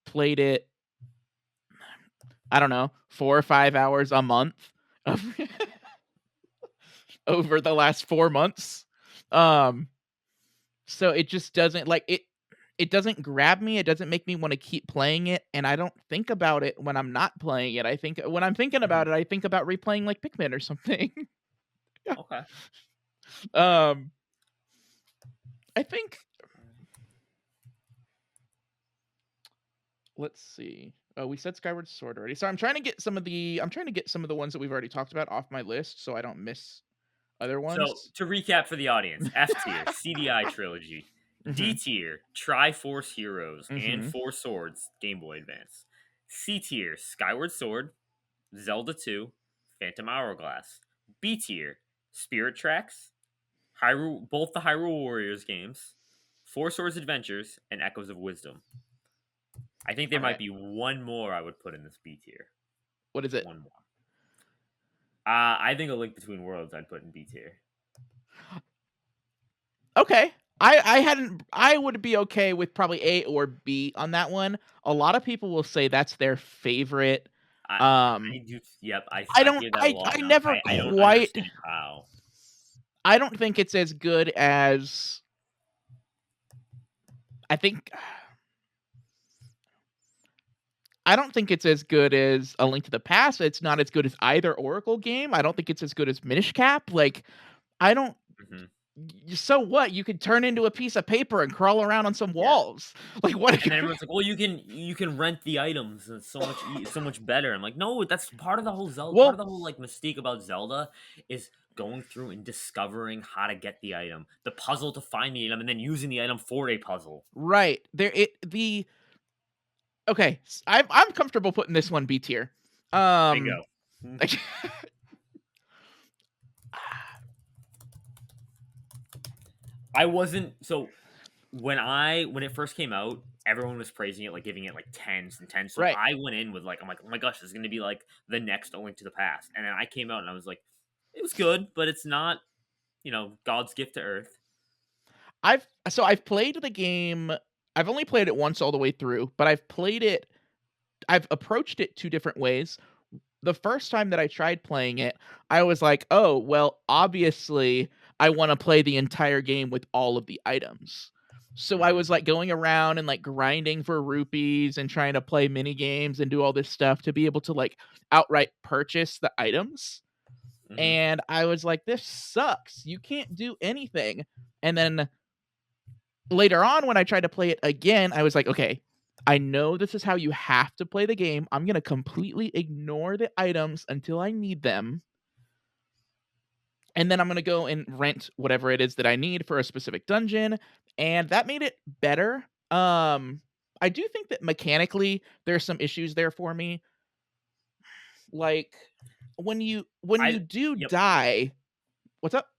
Played it, I don't know, 4 or 5 hours a month of over the last 4 months. Um, so it just doesn't like it doesn't grab me, it doesn't make me wanna keep playing it, and I don't think about it when I'm not playing it. I think when I'm thinking Mhm. about it, I think about replaying, like, Pikmin or something. Okay. Um, I think, let's see. Oh, we said Skyward Sword already. So I'm trying to get some of the ones that we've already talked about off my list so I don't miss other So ones. to recap for the audience, F tier, CDI trilogy. D Mhm, tier, Triforce Heroes and mhm. Four Swords, Game Boy Advance. C tier, Skyward Sword, Zelda 2, Phantom Hourglass. B tier, Spirit Tracks, Hyrule, both the Hyrule Warriors games, Four Swords Adventures, and Echoes of Wisdom. I think there might Okay. be one more I would put in this B tier. What is it? One more. I think A Link Between Worlds I'd put in B tier. Okay. I would be okay with probably A or B on that one. A lot of people will say that's their favorite. I Um, I do. Yep, I I don't hear that a I lot, I and never I don't quite understand how. I don't think it's as good as I think I don't think it's as good as A Link to the Past. It's not as good as either Oracle game. I don't think it's as good as Minish Cap. Like, I don't Hmm. so what? You could turn into a piece of paper and crawl around on some Yeah, walls. Like what? and then everyone's like, "Well, you can rent the items, and it's so much so much better." I'm like, "No, that's part of the whole Zelda. Part of Well, the whole like mystique about Zelda is going through and discovering how to get the item, the puzzle to find the item, and then using the item for a puzzle." right. There it the okay, I'm comfortable putting this one B tier. Um Bingo. Mhm. like I wasn't so when it first came out, everyone was praising it, like giving it like tens and tens. So right. I went in with like, I'm like, oh my gosh, this is gonna be like the next A Link to the Past. And then I came out and I was like, it was good, but it's not, God's gift to Earth. I've played the game. I've only played it once all the way through, but I've approached it two different ways. The first time that I tried playing it, I was like, "Oh, well, obviously, I wanna play the entire game with all of the items." So I Hmm. was, like, going around and, like, grinding for rupees and trying to play mini games and do all this stuff to be able to, like, outright purchase the items, Hmm. and I was like, "This sucks. You can't do anything." And then later on, when I tried to play it again, I was like, "Okay, I know this is how you have to play the game. I'm gonna completely ignore the items until I need them, and then I'm gonna go and rent whatever it is that I need for a specific dungeon," and that made it better. I do think that mechanically there's some issues there for me. Like when you I do Yep. die, what's up?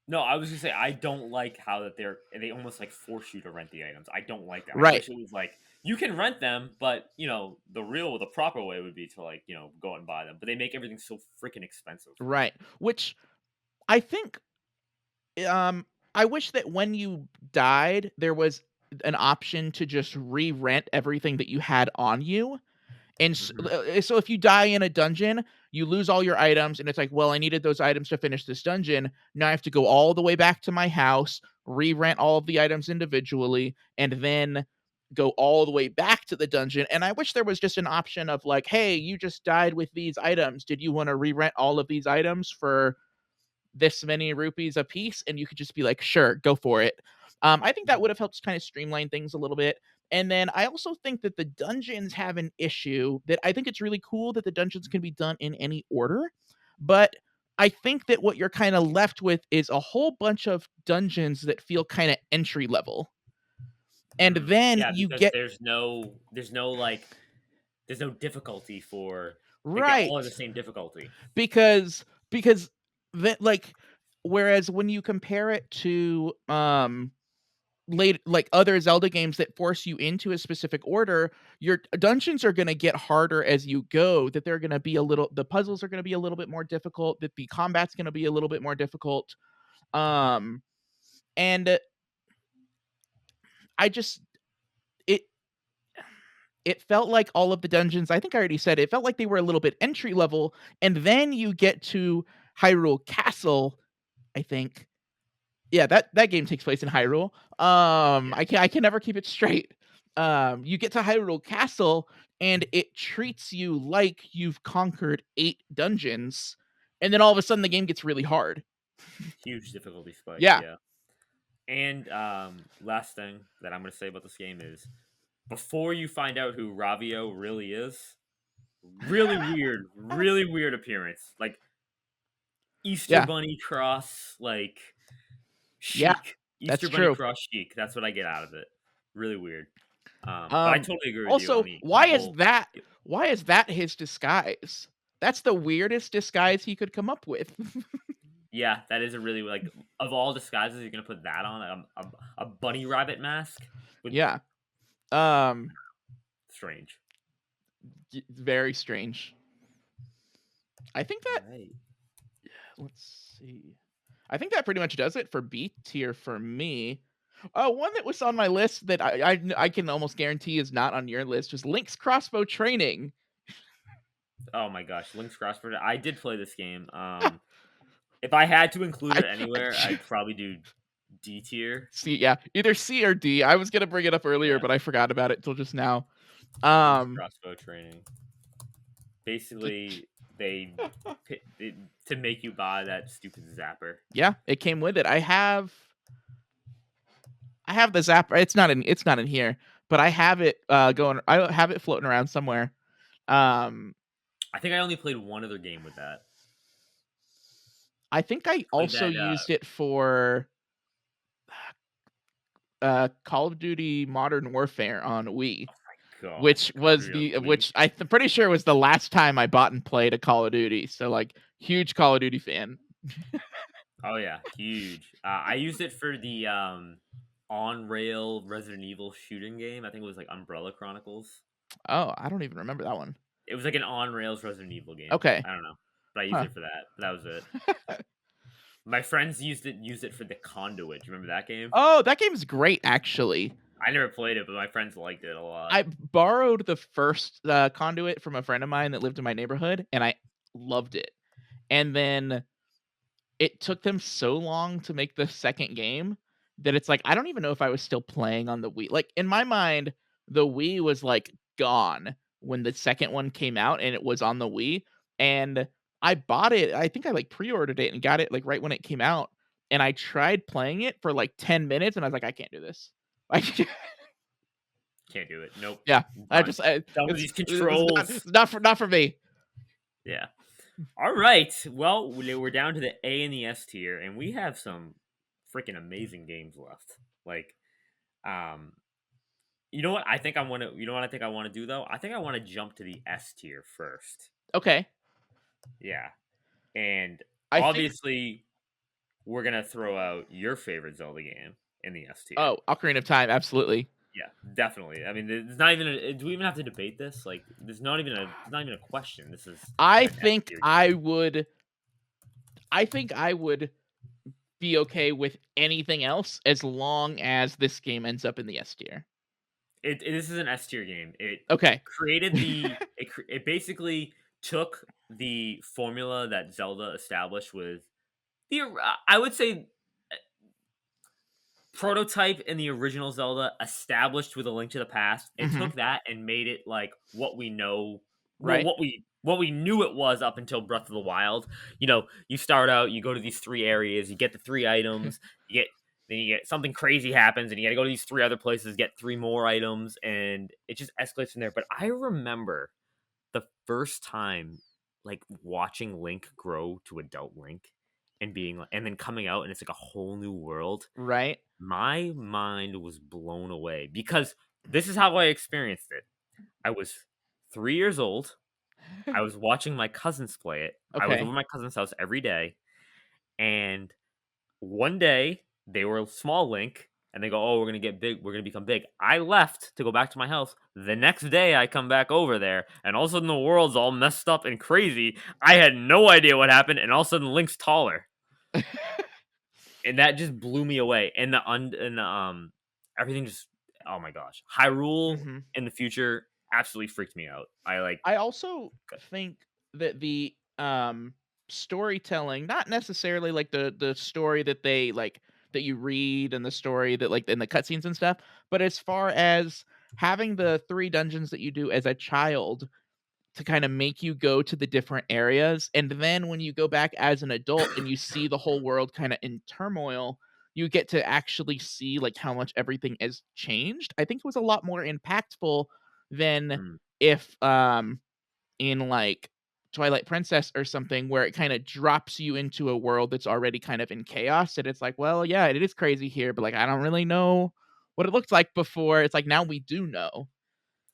No, I was gonna say I don't like how that they almost like force you to rent the items. I don't like that. I Right, wish it was like you can rent them, but the proper way would be to like, go out and buy them. But they make everything so freaking expensive. right. Which I think I wish that when you died, there was an option to just re-rent everything that you had on you. And Hmm. so if you die in a dungeon, you lose all your items, and it's like, well, I needed those items to finish this dungeon. Now I have to go all the way back to my house, re-rent all of the items individually, and then go all the way back to the dungeon. And I wish there was just an option of like, hey, you just died with these items. Did you want to re-rent all of these items for this many rupees a piece? And you could just be like, sure, go for it. I think that would have helped kind of streamline things a little bit. And then I also think that the dungeons have an issue that I think it's really cool that the dungeons can be done in any order. But I think that what you're kind of left with is a whole bunch of dungeons that feel kind of entry level. And then Yeah, you because get there's no difficulty for like they all are the right same difficulty. because that like whereas when you compare it to late like other Zelda games that force you into a specific order, your dungeons are going to get harder as you go, that they're going to be a little the puzzles are going to be a little bit more difficult, that the combat's going to be a little bit more difficult. Um and I just it it felt like all of the dungeons, I think I already said it felt like they were a little bit entry level, and then you get to Hyrule Castle, I think. Yeah, that game takes place in Hyrule. Yeah, I can never keep it straight. You get to Hyrule Castle, and it treats you like you've conquered 8 dungeons, and then all of a sudden the game gets really hard. huge difficulty spike. Yeah. Yeah, and last thing that I'm gonna say about this game is before you find out who Ravio really is, really weird appearance, like Easter Yeah. Bunny cross, like Yeah, chic. that's Easter Bunny true. cross chic. That's what I get out of it. Really weird. But I Um, totally agree with you on Also, the whole. why is that his disguise? That's the weirdest disguise he could come up with. Yeah, that is a really like of all disguises you're gonna put that on a bunny rabbit mask would Yeah. Um, strange. Very strange. I think that Right. let's see. I think that pretty much does it for B tier for me. Oh, one that was on my list that I can almost guarantee is not on your list was Link's crossbow training. Oh my gosh, Link's Crossword. I did play this game. If I had to include I, it anywhere, I'd probably do D tier. C, yeah, either C or D. I was gonna bring it up earlier, Yeah, but I forgot about it till just now. Link's Um, crossbow training. d- Basically, to make you buy that stupid zapper. yeah, it came with it. I have the Zapper. It's not in here, but I have it going. I have it floating around somewhere. Um, I think I only played one other game with that. I think I Played also that. used it for Call of Duty Modern Warfare on Wii, God, which Call of was Duty on the Wii. which pretty sure was the last time I bought and played a Call of Duty. So like huge Call of Duty fan. Oh yeah, huge. I used it for the on rail Resident Evil shooting game. I think it was like Umbrella Chronicles. Oh, I don't even remember that one. It was like an on rails Resident Evil game. Okay. I don't know, but I used Huh. it for that. But that was it. My friends used it for the Conduit. Do you remember that game? Oh, that game's great actually. I never played it, but my friends liked it a lot. I borrowed the first Conduit from a friend of mine that lived in my neighborhood, and I loved it. And then it took them so long to make the second game that it's like I don't even know if I was still playing on the Wii. Like in my mind, the Wii was like gone when the second one came out and it was on the Wii. And I bought it. I think I like pre-ordered it and got it like right when it came out. And I tried playing it for like 10 minutes and I was like, I can't do this. Like Can't do it. Nope. yeah. I Done. just I, Done with these controls. it's not for me. Yeah. All right. Well, we're down to the A and the S tier, and we have some freaking amazing games left. Like, um, you know what? I think I want to. You know what I think I want to do though? I think I want to jump to the S tier first. Okay. Yeah, and I think obviously we're gonna throw out your favorite Zelda game in the S tier. oh, Ocarina of Time, absolutely. Yeah, definitely. I mean, there's not even. Do we even have to debate this? Like, there's not even a question. This is I an S think tier game. I would be okay with anything else as long as this game ends up in the S tier. This is an S tier game. It Okay. created the. It basically took the formula that Zelda established with the. I would say prototype in the original Zelda established with A Link to the Past. It Mhm. took that and made it like what we know, well, Right? what we knew it was up until Breath of the Wild. You know, you start out, you go to these three areas, you get the three items, then you get something crazy happens, and you got to go to these three other places, get three more items, and it just escalates from there. But I remember the first time like watching Link grow to adult Link and being like, and then coming out and it's like a whole new world. Right? My mind was blown away because this is how I experienced it. I was 3 years old. I was watching my cousins play it. I was over Okay. my cousin's house every day, and one day they were small Link, and they go, "Oh, we're gonna get big. We're gonna become big." I left to go back to my house. The next day, I come back over there, and all of a sudden the world's all messed up and crazy. I had no idea what happened, and all of a sudden Link's taller, and that just blew me away. And everything just, oh my gosh, Hyrule Mhm. in the future absolutely freaked me out. I like, I also think that the storytelling, not necessarily like the story that they like that you read and the story that like in the cutscenes and stuff, but as far as having the 3 dungeons that you do as a child to kind of make you go to the different areas. And then when you go back as an adult and you see the whole world kind of in turmoil, you get to actually see like how much everything has changed. I think it was a lot more impactful than mm, if in like Twilight Princess or something where it kind of drops you into a world that's already kind of in chaos and it's like, well, yeah, it is crazy here, but like I don't really know what it looked like before. It's like now we do know.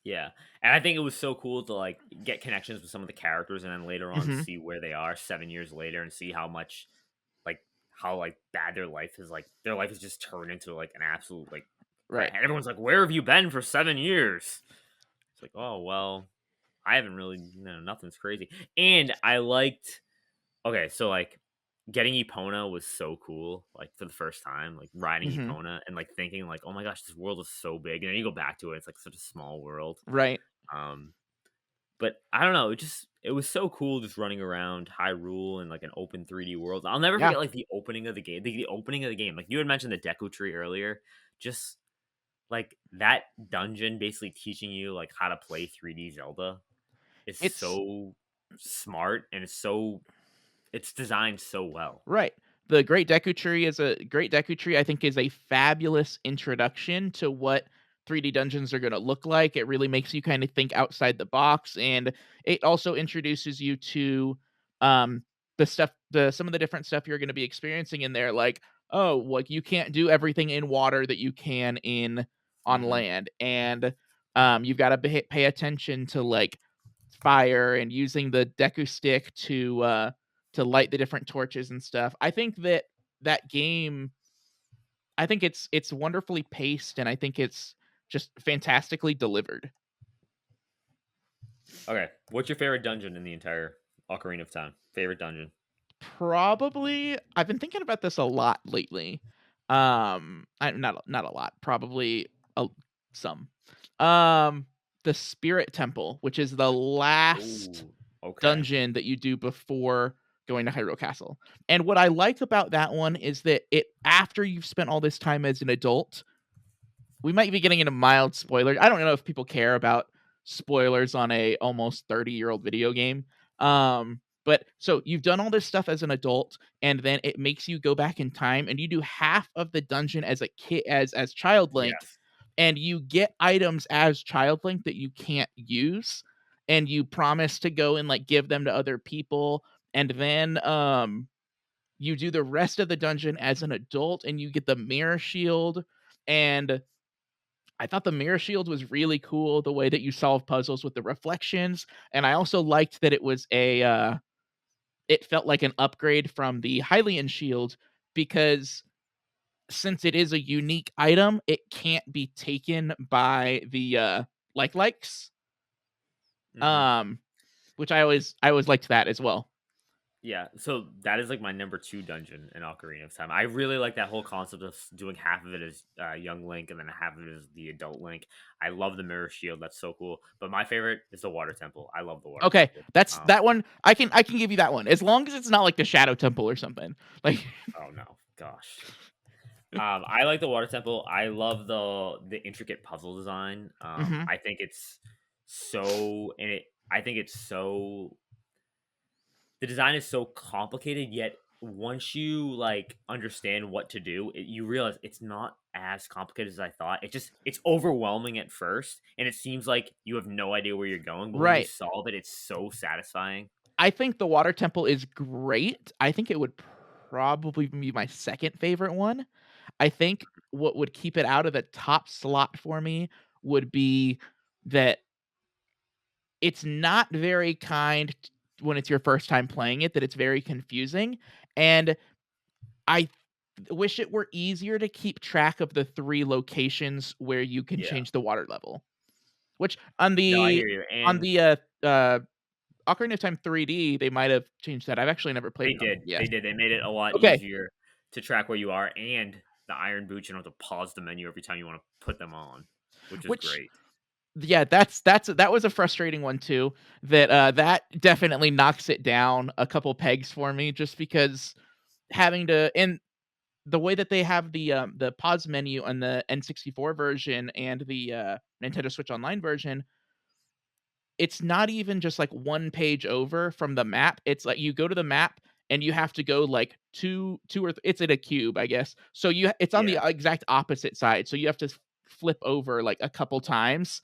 yeah. And I think it was so cool to like get connections with some of the characters, and then later on Mhm. see where they are 7 years later and see how much like how like bad their life is just turned into like an absolute like Right. and everyone's like, "Where have you been for 7 years?" It's like, "Oh well, I haven't really, nothing's crazy." And I liked okay, so like getting Epona was so cool, like for the first time, like riding Mhm. Epona and like thinking like, "Oh my gosh, this world is so big." And then you go back to it, it's like such a small world. Right. Um, but I don't know, it was so cool just running around Hyrule in like an open 3D world. I'll never Yeah. forget like the opening of the game. The opening of the game, like you had mentioned the Deku Tree earlier, just like that dungeon basically teaching you like how to play 3D Zelda is It's so smart and it's designed so well. right. The Great Deku Tree, I think, is a fabulous introduction to what 3D dungeons are gonna look like. It really makes you kinda think outside the box, and it also introduces you to, um, the some of the different stuff you're gonna be experiencing in there, like, oh, like, you can't do everything in water that you can on Mhm. land, and, you've gotta pay attention to, like, fire and using the Deku stick to light the different torches and stuff. I think that that game I think it's wonderfully paced, and I think it's just fantastically delivered. Okay, what's your favorite dungeon in the entire Ocarina of Time? Favorite dungeon? Probably I've been thinking about this a lot lately. I not a lot, probably a some. Um, the Spirit Temple, which is the last Ooh, okay. dungeon that you do before going to Hyrule Castle. And what I like about that one is that it after you've spent all this time as an adult, we might be getting into mild spoilers. I don't know if people care about spoilers on a almost 30-year-old video game. But so you've done all this stuff as an adult, and then it makes you go back in time and you do half of the dungeon as a kid as Child Link, Yes. and you get items as Child Link that you can't use, and you promise to go and like give them to other people, and then you do the rest of the dungeon as an adult and you get the mirror shield. And I thought the mirror shield was really cool, the way that you solve puzzles with the reflections, and I also liked that it felt like an upgrade from the Hylian shield because since it is a unique item, it can't be taken by the, likes, Mhm. um, which I always liked that as well. Yeah, so that is like my number 2 dungeon in Ocarina of Time. I really like that whole concept of doing half of it as young Link and then half of it as the adult Link. I love the mirror shield. That's so cool. But my favorite is the water temple. I love the water Okay, temple. that's that one I can give you that one, as long as it's not like the Shadow Temple or something. Like Oh no, gosh. I like the water temple. I love the intricate puzzle design. Mhm. I think it's so and it. I think it's so the design is so complicated. Yet once you like understand what to do, you realize it's not as complicated as I thought. It's overwhelming at first, and it seems like you have no idea where you're going. But when you Right. solve it, it's so satisfying. I think the Water Temple is great. I think it would probably be my second favorite one. I think what would keep it out of the top slot for me would be that it's not very kind when it's your first time playing it, that it's very confusing, and I wish it were easier to keep track of the 3 locations where you can Yeah. change the water level, which No, I hear you. on And the, Ocarina of Time 3D, they might have changed that. I've actually never played they it on did. 3DS. They did. They made it a lot Okay, easier to track where you are, and the iron boots, you don't have to pause the menu every time you want to put them on, which is which great. yeah, that was a frustrating one too, that definitely knocks it down a couple pegs for me just because having to and the way that they have the pause menu on the N64 version and the, Nintendo Switch Online version, it's not even just, like, 1 page over from the map, it's like you go to the map and you have to go, like, 2 or it's in a cube, I guess, so it's on the Yeah. exact opposite side, so you have to flip over, like, a couple times,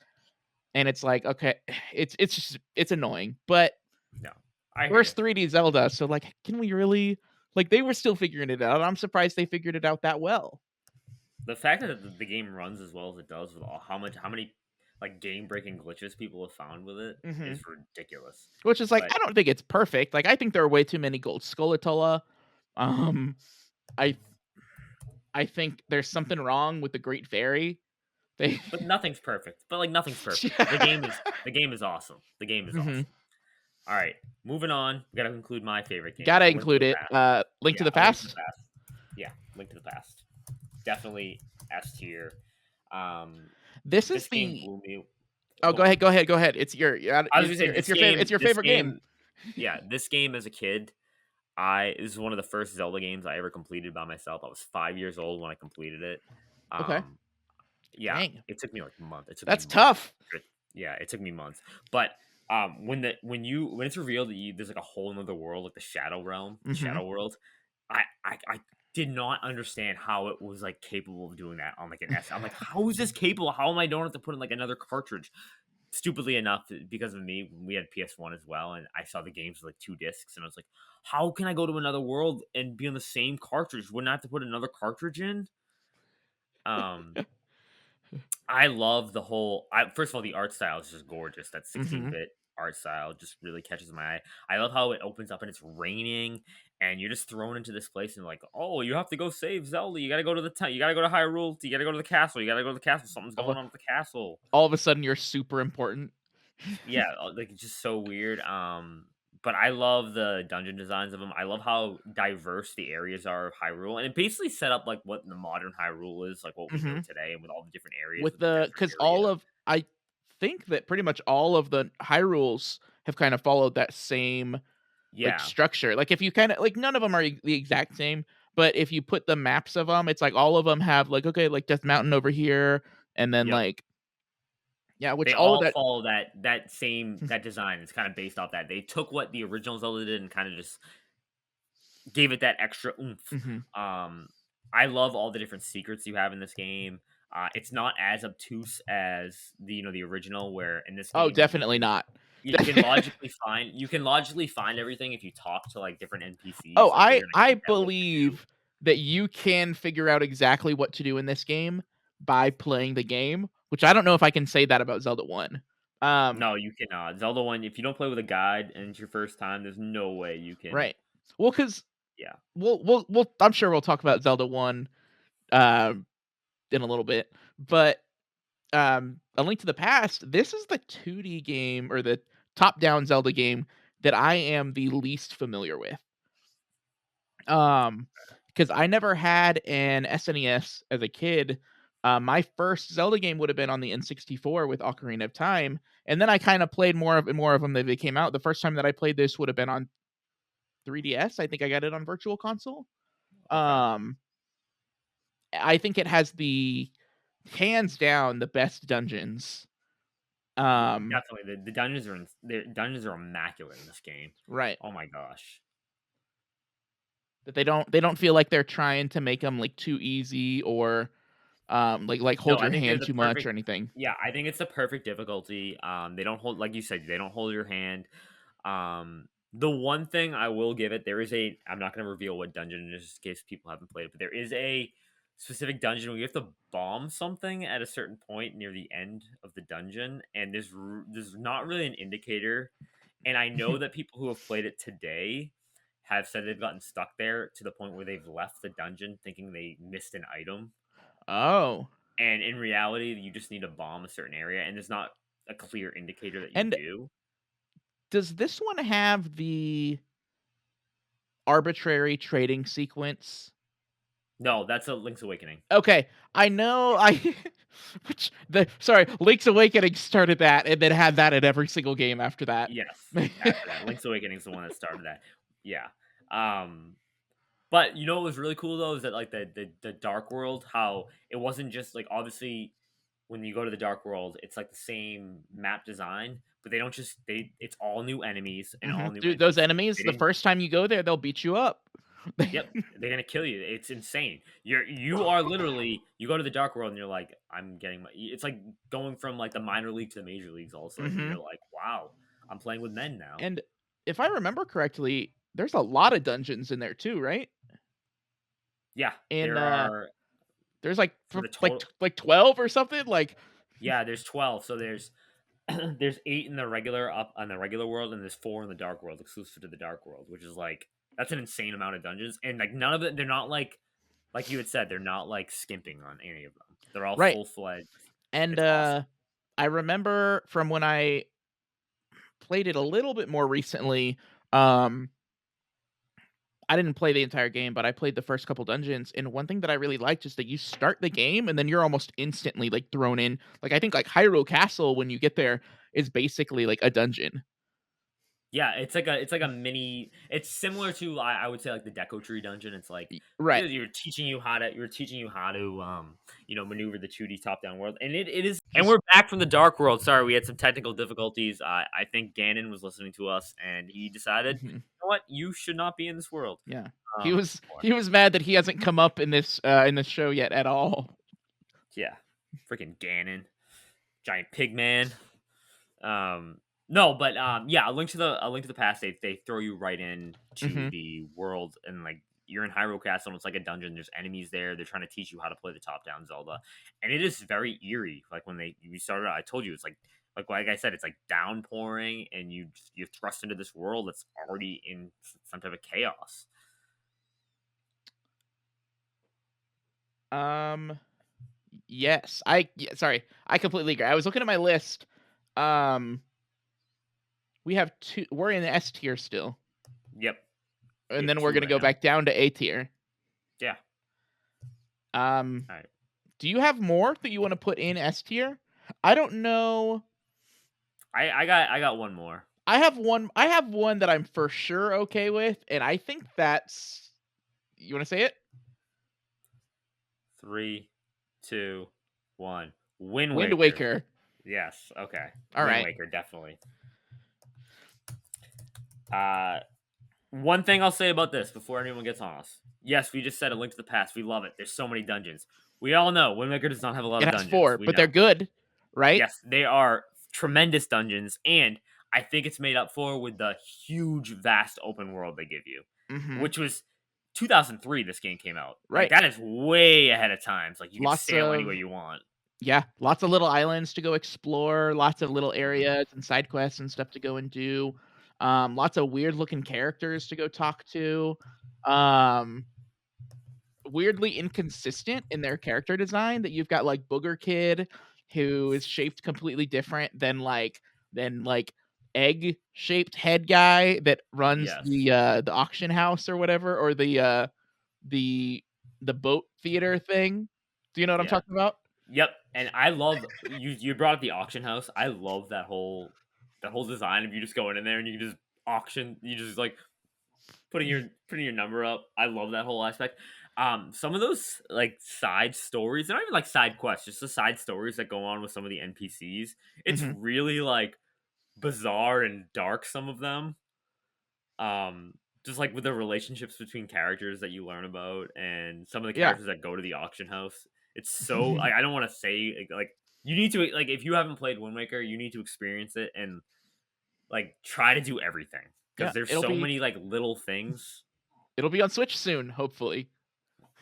and it's like, okay, it's just it's annoying, but No, I hear you. first 3D Zelda, so, like, can we really like, they were still figuring it out, I'm surprised they figured it out that well. The fact that the game runs as well as it does with how many like game breaking glitches people have found with it is Mhm. ridiculous. Which is like, But I don't think it's perfect, like, I think there are way too many gold Skulltula, um, I I think there's something wrong with the Great Fairy. They But nothing's perfect. But like nothing's perfect. The game is awesome. The game is Mhm. awesome. All right, moving on. We got to conclude my favorite game, Gotta A Link to include the it. Past. Link to Yeah, the A Link to the Past? Past. Yeah, Link to the Past. Definitely S tier. Um, This is this game the blew me. Oh, Go on. go ahead. It's your yeah, I was gonna say it's your favorite game. Yeah, this game as a kid, I this is one of the first Zelda games I ever completed by myself. I was 5 years old when I completed it. Okay. Um, yeah, Dang. it took me like months. It took me That's months. tough. Yeah, it took me months. But when it's revealed that there's like a whole another world, like the Shadow Realm, the Mhm. Shadow World, I did not understand how it was like capable of doing that on like an S. I'm like, how is this capable? How am I don't have to put in like another cartridge? Stupidly enough, because of me, we had PS1 as well, and I saw the games with like 2 discs, and I was like, how can I go to another world and be on the same cartridge? Wouldn't I have to put another cartridge in? Um, I love the whole. First of all, the art style is just gorgeous. That Mhm. 16-bit art style just really catches my eye. I love how it opens up and it's raining, and you're just thrown into this place, and like, oh, you have to go save Zelda. You got to go to the town. You got to go to Hyrule. You got to go to the castle. You got to go to the castle. Something's All going on with the castle. all of a sudden you're super important. Yeah, like it's just so weird. But I love the dungeon designs of them. I love how diverse the areas are of Hyrule, and it basically set up like what the modern Hyrule is, like what we know Mhm. today, and with all the different areas With with the the desert Because all area. of I think that pretty much all of the Hyrules have kind of followed that same, like, Yeah. structure. Like, if you kinda like, none of them are the exact same, but if you put the maps of them, it's like all of them have, like, okay, like, Death Mountain over here, and then, Yep. like yeah, which They all of all that follow that design. It's kind of based off that. They took what the original Zelda did and kind of just gave it that extra oomph. Mhm. Um, I love all the different secrets you have in this game. It's not as obtuse as the original, where in this Oh, game definitely not. you can logically find everything if you talk to like different Oh, NPCs. Like they're gonna I hint at what to do. believe that you can figure out exactly what to do in this game by playing the game, which I don't know if I can say that about Zelda 1. Um, No, you cannot. Zelda one, if you don't play with a guide and it's your first time, there's no way you can. right. Well, because Yeah, I'm sure we'll talk about Zelda 1, um, in a little bit, but, A Link to the Past, this is the 2D game or the top-down Zelda game that I am the least familiar with. Um, because I never had an SNES as a kid. My first Zelda game would have been on the N64 with Ocarina of Time, and then I kinda played more of them as they came out. The first time that I played this would have been on 3DS. I think I got it on Virtual Console. okay. Um, I think it has the hands down the best dungeons. Um, Definitely, the dungeons are the dungeons are immaculate in this game. right. Oh my gosh. That they don't feel like they're trying to make them like, too easy or, like, No, hold I your think they're hand the too much or perfect. anything. Yeah, I think it's the perfect difficulty. They don't hold, like you said, they don't hold your hand. The one thing I will give it, there is a. I'm not going to reveal what dungeon it is, just in case people haven't played it, but there is a specific dungeon where you have to bomb something at a certain point near the end of the dungeon, and there's not really an indicator. And I know that people who have played it today have said they've gotten stuck there to the point where they've left the dungeon thinking they missed an item, Oh, and in reality, you just need to bomb a certain area, and there's not a clear indicator that you and do. does this one have the arbitrary trading sequence? No, that's a Link's Awakening. Okay, I know I which the sorry, Link's Awakening started that and then had that in every single game after that. Yes, after that, Link's Awakening is the one that started that. Yeah. Um, but you know what was really cool though is that like the Dark World, how it wasn't just like obviously when you go to the Dark World, it's like the same map design, but they don't just they it's all new enemies and all Mhm. new Dude, those NPCs. enemies, They the didn't. first time you go there, they'll beat you up. Yep, they're gonna kill you. It's insane. You are literally you go to the dark world and you're like, I'm getting my. It's like going from like the minor league to the major leagues. All of a sudden, you're Mhm. like, wow, I'm playing with men now. And if I remember correctly, there's a lot of dungeons in there too, right? Yeah, And, there are there's like for the like total. 12 or something? Like Yeah, there's 12. So there's there's 8 in the regular up on the regular world, and there's 4 in the dark world, exclusive to the dark world, which is like That's an insane amount of dungeons, and like none of it. They're not like you had said. They're not like skimping on any of them. They're all Right. full fledged. And It's awesome. I remember from when I played it a little bit more recently. Um, I didn't play the entire game, but I played the first couple dungeons. And one thing that I really liked is that you start the game and then you're almost instantly like thrown in. Like I think like Hyrule Castle when you get there is basically like a dungeon. Yeah, it's like a mini. It's similar to I would say like the Deco Tree dungeon. It's like Right. you're teaching you how to maneuver the 2D top down world, and it is. And we're back from the dark world. Sorry, we had some technical difficulties. I think Ganon was listening to us, and he decided, Mhm. you know what, you should not be in this world. Yeah. Anymore. He was mad that he hasn't come up in this show yet at all. Yeah, freaking Ganon, giant pig man. No, but yeah, a link to the past. They throw you right in to Mhm. the world, and like you're in Hyrule Castle, and it's like a dungeon. There's enemies there. They're trying to teach you how to play the top down Zelda, and it is very eerie. Like when we started, I told you it's like I said, it's like downpouring, and you're thrust into this world that's already in some type of chaos. Um yes. Sorry. I completely agree. I was looking at my list. Um we have two we're in the S tier still. Yep, we And have then we're two going to right go now. back down to A tier. Yeah. Um All right. do you have more that you want to put in S tier? I don't know. I got one more. I have one that I'm for sure okay with, and I think that's you want to say it? Three, two, one. Wind Wind Waker. Waker. Yes. Okay. All Wind right. Waker, definitely. Uh, One thing I'll say about this before anyone gets on us. Yes, we just said A Link to the Past. We love it. There's so many dungeons. We all know Wind Waker does not have a lot It of has dungeons. 4, We but they're know. good, right? Yes, they are tremendous dungeons, and I think it's made up for with the huge, vast open world they give you, Mhm. which was 2003. This game came out. Like Right. that is way ahead of times. Like you could Lots sail anywhere of you want. Yeah, lots of little islands to go explore, lots of little Mhm. areas and side quests and stuff to go and do. Lots of weird looking characters to go talk to. Um, weirdly inconsistent in their character design that you've got like Booger Kid who is shaped completely different than like egg shaped head guy that runs Yes. the auction house or whatever or the the boat theater thing. Do you know what I'm Yeah. talking about? Yep, and I love you brought up the auction house. I love that whole design of you just going in there and you can just auction, you just like putting your number up. I love that whole aspect. Some of those like side stories, they're not even like side quests, just the side stories that go on with some of the NPCs. It's Mhm. really like bizarre and dark, some of them. Um just like with the relationships between characters that you learn about and some of the Yeah. characters that go to the auction house. It's so I don't want to say like you need to like if you haven't played Wind Waker, you need to experience it and like try to do everything Yeah, because there's so many like little things. it'll be on Switch soon, hopefully.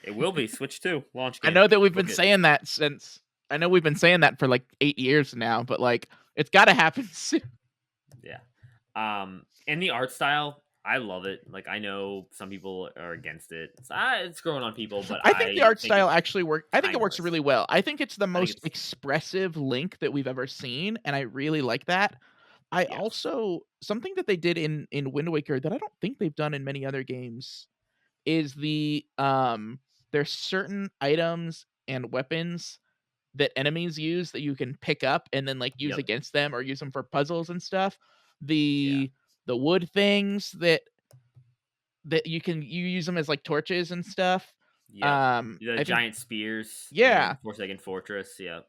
It will be Switch 2 launch I game. know that we've been Book it. saying that since I know we've been saying that for like 8 years now, but like it's got to happen soon. Yeah. And the art style, I love it. Like I know some people are against it. It's growing on people, but I think the I art think style it's actually I think it works timeless. really well. I think it's the I think most it's expressive Link that we've ever seen and I really like that. I yes. also something that they did in Wind Waker that I don't think they've done in many other games is there's certain items and weapons that enemies use that you can pick up and then like use Yep. against them or use them for puzzles and stuff. Yeah. The wood things that you use them as like torches and stuff. Yep. The I think giant spears yeah. in Forsaken Fortress. Yep.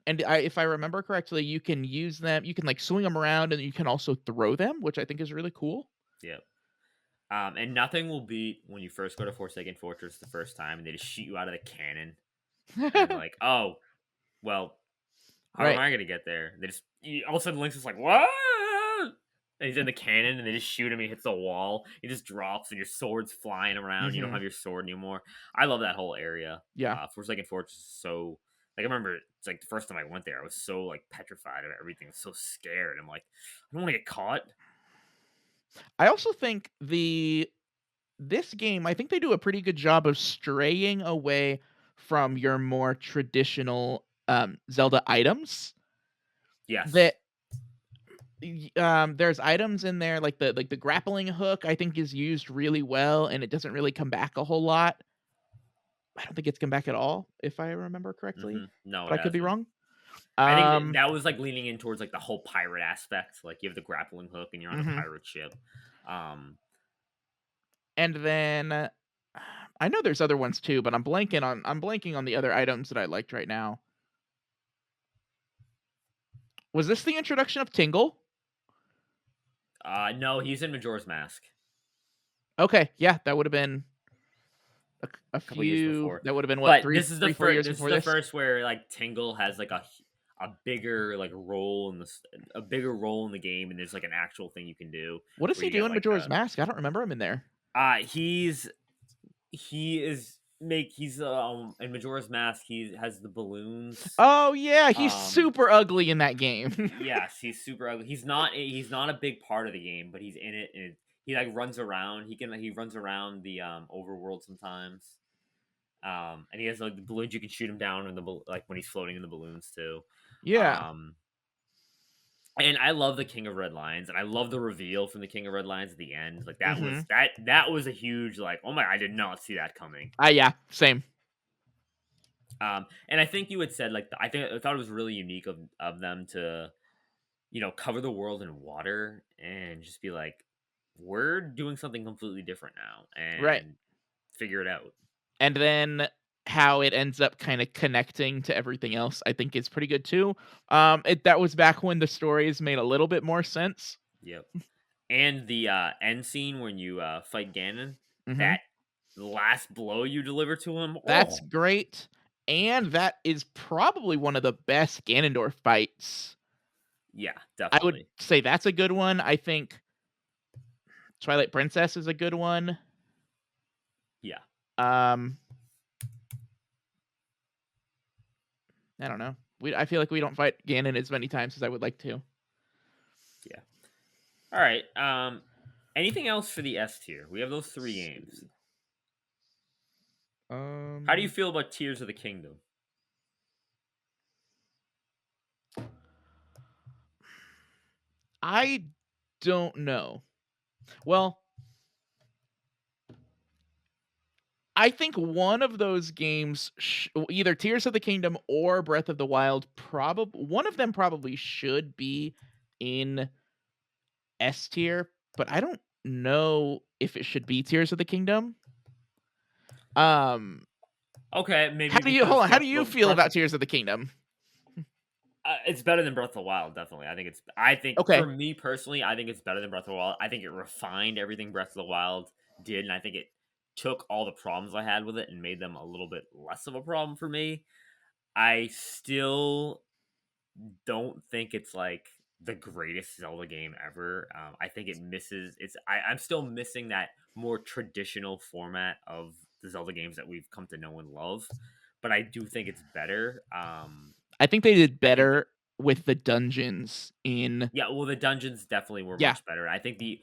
And if I remember correctly, you can use them. You can like swing them around, and you can also throw them, which I think is really cool. Yep. And nothing will beat when you first go to Forsaken Fortress the first time and they just shoot you out of the cannon and like, oh, well, how am Right. I gonna get there? All of a sudden Link's just like, what? And he's in the cannon and they just shoot him. He hits the wall. He just drops and your sword's flying around. You don't Hmm. have your sword anymore. I love that whole area. Yeah. Forsaken Fortress is so like I remember it's like the first time I went there, I was so like petrified of everything. I was so scared. I'm like, I don't want to get caught. I also think this game, I think they do a pretty good job of straying away from your more traditional, Zelda items Yes. that there's items in there like the grappling hook I think is used really well, and it doesn't really come back a whole lot. I don't think it's come back at all, if I remember correctly, No, but it I could be hasn't. wrong. I think that Um, that was like leaning in towards like the whole pirate aspect. Like you have the grappling hook and you're on a mhm, pirate ship. Um, and then I know there's other ones too, but I'm blanking on the other items that I liked right now. Was this the introduction of Tingle? no, he's in Majora's Mask Okay, yeah, that would have been a a couple years few before. that would have been what, But 3 this is the 3, 4 first. years This is before the this? first where like Tingle has like a bigger like role in this a bigger role in the game, and there's like an actual thing you can do What does where he you do get in like Majora's Mask? I don't remember him in there. he's he is make he's in Majora's Mask he has the balloons. Oh, yeah, he's Um super ugly in that game. Yes, he's super ugly. He's not a big part of the game, but he's in it, and he like runs around. He runs around the overworld sometimes. And he has like the balloons you can shoot him down in like when he's floating in the balloons too. Yeah, Um and I love the King of Red Lions, and I love the reveal from the King of Red Lions at the end. Like mhm. that was a huge like, oh my, I did not see that coming. Yeah, same. And I think you had said like I thought it was really unique of them to cover the world in water and just be like, we're doing something completely different now Right. and figure it out. And then how it ends up kinda connecting to everything else, I think is pretty good too. That was back when the stories made a little bit more sense. Yep. And the end scene when you fight Ganon, Mhm. that last blow you deliver to him. That's Oh, great, and that is probably one of the best Ganondorf fights. yeah, I would definitely. say that's a good one. I think Twilight Princess is a good one. Yeah. Um, I don't know. I feel like we don't fight Ganon as many times as I would like to. Yeah. All right. Anything else for the S tier? We have those three Let's games. see. How do you Um, feel about Tears of the Kingdom? I don't know. Well, I think one of those games, either Tears of the Kingdom or Breath of the Wild, probably one of them probably should be in S tier, but I don't know if it should be Tears of the Kingdom. Um, Okay, how maybe do you because hold on? How do you feel about Tears of the Kingdom? It's better than Breath of the Wild, definitely. I think for Okay, me personally, I think it's better than Breath of the Wild. I think it refined everything Breath of the Wild did, and I think it took all the problems I had with it and made them a little bit less of a problem for me. I still don't think it's like the greatest Zelda game ever. I think it misses I'm still missing that more traditional format of the Zelda games that we've come to know and love. But I do think it's better. I think they did I think better with the dungeons in Yeah, well, the dungeons definitely were yeah. much better. I think the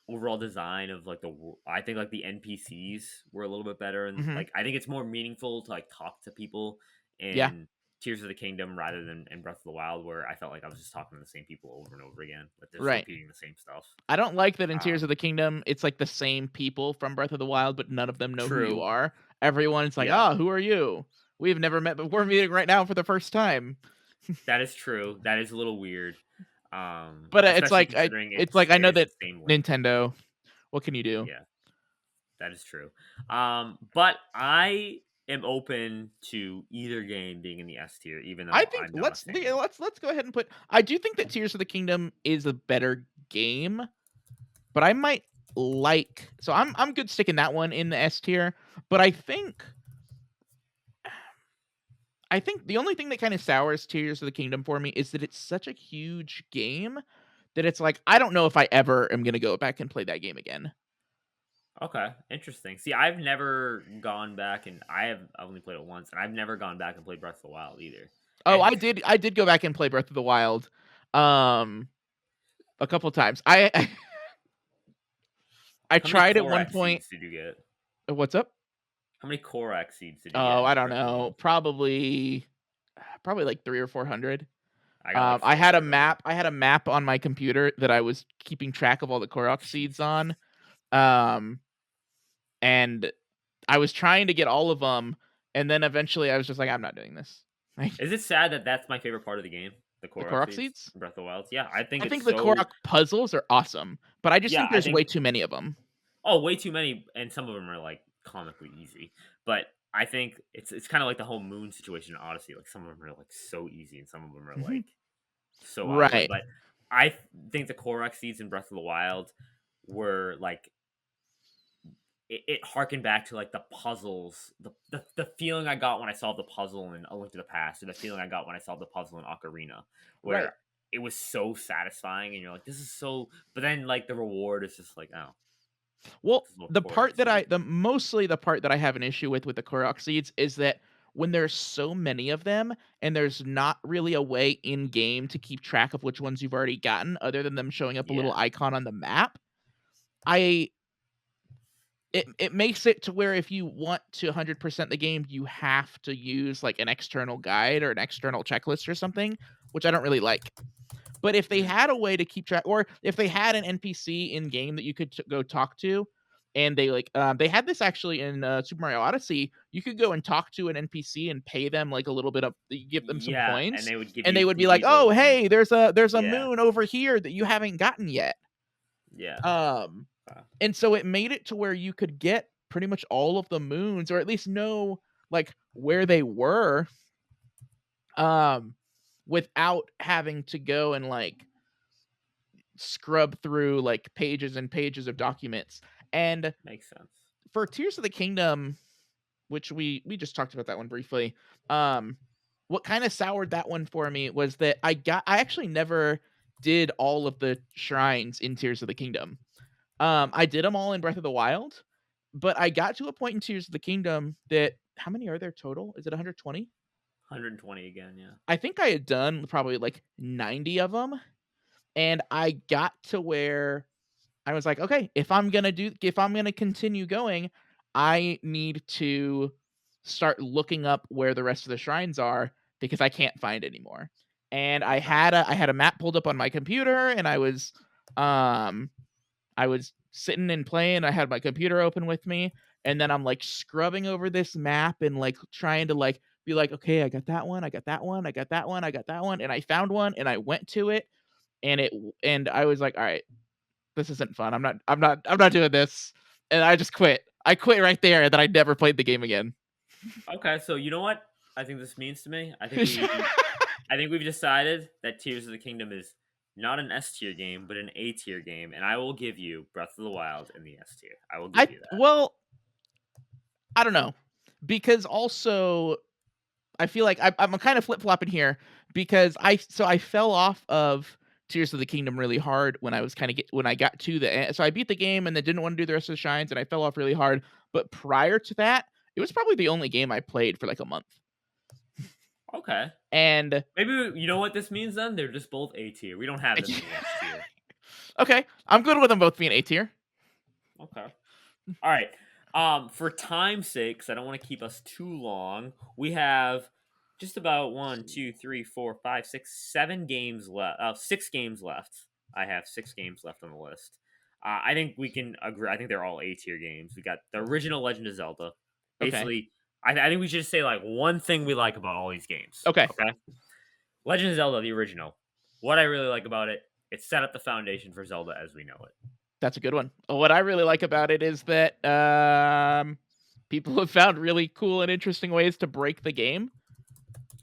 overall design of like I think like the NPCs were a little bit better, and Mhm. like I think it's more meaningful to like talk to people Yeah, in Tears of the Kingdom rather than in Breath of the Wild, where I felt like I was just talking to the same people over and over again, but just right. repeating the same stuff. I don't like that in Tears of Um, the Kingdom, it's like the same people from Breath of the Wild, but none of them know who you True. are. Everyone's like, Yeah, "Ah, who are you? We've never met, but we're meeting right now for the first time." that is true. That is a little weird. But Especially considering it's like I it know is that the same link. Nintendo. What can you do? Yeah. That is true. But I am open to either game being in the S tier, even I though think I'm not a fan. let's go ahead and put. I do think that Tears of the Kingdom is a better game, but I might like. So I'm good sticking that one in the S tier. But I think the only thing that kind of sours Tears of the Kingdom for me is that it's such a huge game that it's like I don't know if I ever am gonna go back and play that game again. Okay, interesting. See, I've never gone back and I've only played it once, and I've never gone back and played Breath of the Wild either. Oh, And I did go back and play Breath of the Wild, um, a couple times. I How many tried at one Korak point. seeds did you get? What's up? How many Korak seeds did you get Oh, in I don't Breath of the know. Wild? Probably like 3 or 400. I got like I had a 400 of them. map. I had a map on my computer that I was keeping track of all the Korok seeds on. Um, and I was trying to get all of them, and then eventually I was just like, I'm not doing this. Like Is it sad that that's my favorite part of the game? The the Korok Korok seeds seeds. in Breath of the Wild? Yeah, I think I it's think the so. Korok puzzles are awesome, but I just Yeah, think I there's way think. too many of them. Oh, way too many, and some of them are like comically easy. But I think it's kind of like the whole moon situation in Odyssey. Like some of them are like so easy, and some of them are like so out of the way. Right. But I think the Korok seeds in Breath of the Wild were like it harkened back to like the puzzles, the feeling I got when I solved the puzzle in A Link to the Past, or the feeling I got when I solved the puzzle in Ocarina, Right. where it was so satisfying, and you're like, this is so. But then like the reward is just like, oh, Well, this is more the Korok part that I seeds. the mostly the part that I have an issue with the Korok seeds is that when there's so many of them and there's not really a way in game to keep track of which ones you've already gotten other than them showing up a little Yeah, icon on the map, I it makes it to where if you want to 100% the game, you have to use like an external guide or an external checklist or something, which I don't really like. But if they mm, had a way to keep track, or if they had an NPC in game that you could go talk to, and they had this actually in Super Mario Odyssey. You could go and talk to an NPC and pay them like a little bit of, you give them some yeah, and coins, they would and they would be give like, you the "Oh, land. hey, there's a Yeah, moon over here that you haven't gotten yet." yeah, Um, uh, and so it made it to where you could get pretty much all of the moons, or at least know like where they were, um, without having to go and like scrub through like pages and pages of documents. And makes sense. for Tears of the Kingdom, which we just talked about that one briefly, um, what kind of soured that one for me was that I actually never did all of the shrines in Tears of the Kingdom. I did them all in Breath of the Wild, but I got to a point in Tears of the Kingdom that how many are there total? Is it 120? 120 again, yeah. I think I had done probably like 90 of them, and I got to where I was like, okay, if I'm gonna continue going, I need to start looking up where the rest of the shrines are because I can't find anymore. And Okay, I had a map pulled up on my computer, and um I was sitting and playing. I had my computer open with me, and then I'm like scrubbing over this map and like trying to like be like, okay, I got that one, I got that one, I got that one, I got that one, and I found one, and I went to it, and I was like, all right, this isn't fun. I'm not doing this. And I just quit. I quit right there, and then I never played the game again. okay. So you know what I think this means to me? I think we've decided that Tears of the Kingdom is not an S tier game, but an A tier game, and I will give you Breath of the Wild in the S tier. I will give I you that. well, I don't know. Because also I feel like I'm kind of flip flopping here because I fell off of Tears of the Kingdom really hard when I was when I got to the end. So I beat the game and then didn't want to do the rest of the shrines, and I fell off really hard. But prior to that, it was probably the only game I played for like a month. Okay. And Maybe you know what this means then? They're just both A tier. We don't have them in the S tier. okay, I'm good with them both being A tier. Okay. All right. For time's sake, 'cause I don't want to keep us too long, we have just about one, two, three, four, five, six, 7 games left. 6 games left. I have 6 games left on the list. I think we can agree. I think they're all A tier games. We got the original Legend of Zelda. Okay. Basically, I think we should just say like one thing we like about all these games. Okay. Okay. Legend of Zelda, the original. What I really like about it, it set up the foundation for Zelda as we know it. That's a good one. What I really like about it is that people have found really cool and interesting ways to break the game.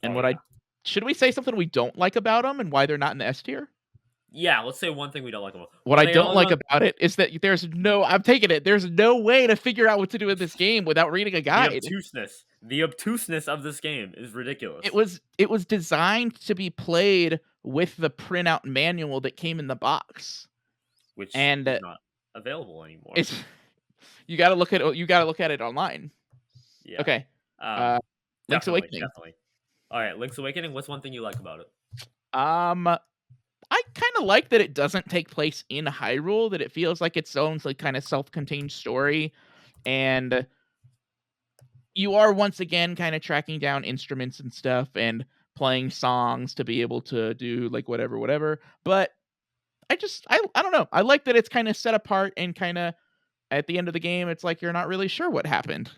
And Oh what I yeah. should we say something we don't like about them and why they're not in the S tier? Yeah, let's say one thing we don't like about. What Well, I they don't all like got about it is that I'm taking it. There's no way to figure out what to do with this game without reading a the guide. obtuseness. The obtuseness of this game is ridiculous, It was designed to be played with the printout manual that came in the box. which And is not available anymore. it's you got to look at it online. Yeah. Okay. Um. Uh Link's Definitely. Awakening. Definitely. All right. Link's Awakening. What's one thing you like about it? Um, I kinda like that it doesn't take place in Hyrule, that it feels like its own, like, kinda self-contained story, and you are once again kinda tracking down instruments and stuff and playing songs to be able to do, like, whatever, whatever, but I don't know, I like that it's kinda set apart and kinda at the end of the game, it's like you're not really sure what happened.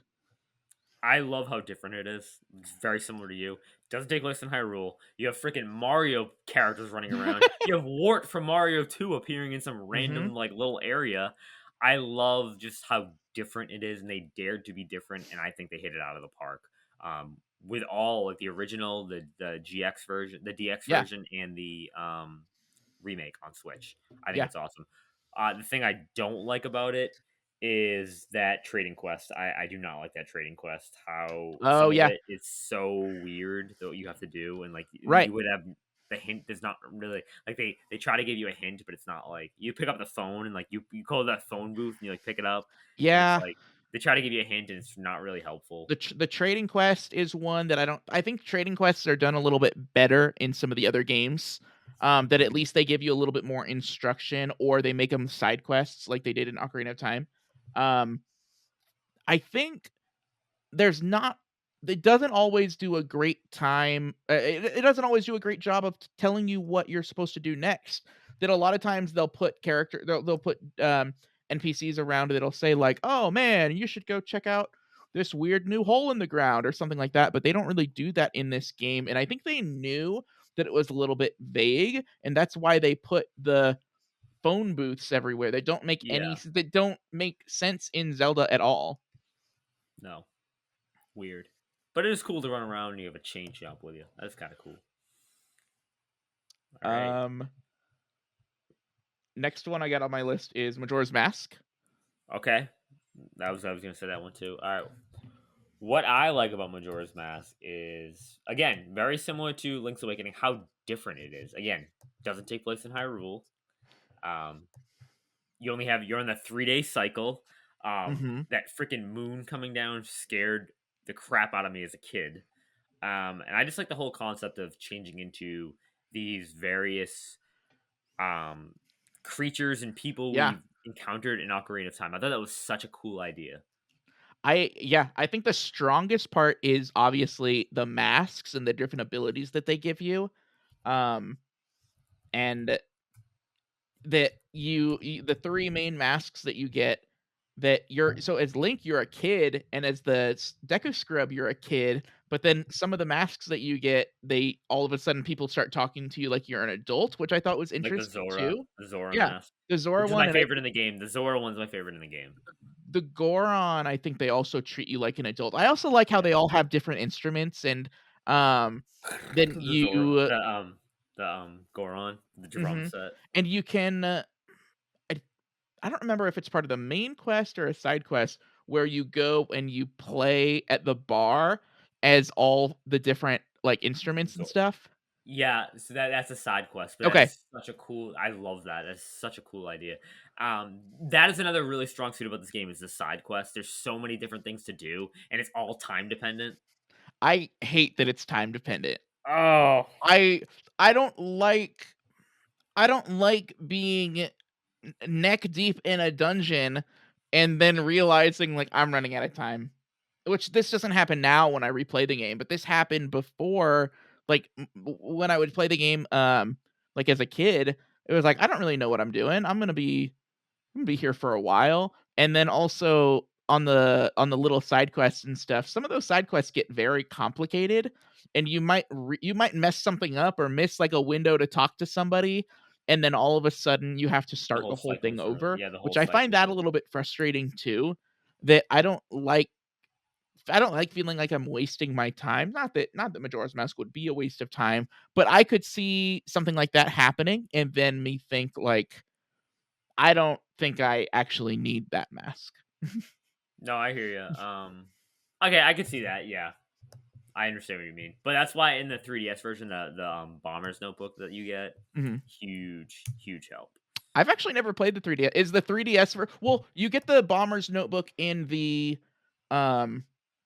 I love how different it is. It's very similar to you. Doesn't take place in Hyrule. You have freaking Mario characters running around. You have Wart from Mario 2 appearing in some random Mhm. like little area. I love just how different it is, and they dared to be different, and I think they hit it out of the park. With all like the original, the GX version, the DX Yeah, version, and the remake on Switch. I think yeah. it's awesome. The thing I don't like about it is that trading quest. I do not like that trading quest. How Oh, some of yeah. it is so weird that you have to do, and like Right. you would have the hint. There's not really like they try to give you a hint, but it's not like you pick up the phone and like you call that phone booth and you like pick it up, and it's Yeah. like they try to give you a hint and it's not really helpful. The trading quest is one that I think trading quests are done a little bit better in some of the other games, that at least they give you a little bit more instruction or they make them side quests like they did in Ocarina of Time. Um, I think there's not it doesn't always do a great time it doesn't always do a great job of telling you what you're supposed to do next. That a lot of times they'll put NPCs around that'll say like, "Oh man, you should go check out this weird new hole in the ground," or something like that, but they don't really do that in this game, and I think they knew that it was a little bit vague, and that's why they put the phone booths everywhere. Yeah, They don't make sense in Zelda at all. no, weird, but it is cool to run around and you have a chain shop with you. That's kind of cool. All right, Um Next one I got on my list is Majora's Mask. okay, I was gonna say that one too. All right. What I like about Majora's Mask is, again, very similar to Link's Awakening, how different it is. Again, doesn't take place in Hyrule. Um, you're in the 3 day cycle. Mhm. That freaking moon coming down scared the crap out of me as a kid. And I just like the whole concept of changing into these various um creatures and people Yeah. we've encountered in Ocarina of Time. I thought that was such a cool idea. I think the strongest part is obviously the masks and the different abilities that they give you. Um, and that the 3 main masks that you get that you're so as Link, you're a kid, and as the Deku Scrub, you're a kid, but then some of the masks that you get, they all of a sudden people start talking to you like you're an adult, which I thought was Like interesting too. The Zora Yeah. mask, The Zora which is one my and I favorite in the game. The Zora one's my favorite in the game. the Goron, I think they also treat you like an adult. I also like how Yeah. they all have different instruments and, um, then The Zora, you Goron, the drum mhm, set. and you can, I I don't remember if it's part of the main quest or a side quest where you go and you play at the bar as all the different, like, instruments and So stuff. yeah, so that's a side quest, but that Okay. is such a cool. I love that. That's such a cool idea. That is another really strong suit about this game is the side quest. There's so many different things to do, and it's all time dependent. I hate that it's time dependent. Oh, I I don't like I don't like being neck deep in a dungeon and then realizing like I'm running out of time. Which this doesn't happen now when I replay the game, but this happened before like when I would play the game like as a kid, it was like I don't really know what I'm doing. I'm gonna be here for a while. And then also on the little side quests and stuff, some of those side quests get very complicated, and you might mess something up or miss like a window to talk to somebody, and then all of a sudden you have to the start whole the whole thing cycle's ruined. over, Yeah, the whole which I find cycle's that a ruined. little bit frustrating too. That I don't like feeling like I'm wasting my time. Not that Majora's Mask would be a waste of time, but I could see something like that happening and then me think like I don't think I actually need that mask. No, I hear you. Okay, I can see that. Yeah, I understand what you mean, but that's why in the 3DS version, the bomber's notebook that you get, Mhm. huge help. I've actually never played the 3DS. Is the 3DS well, you get the Bomber's Notebook um,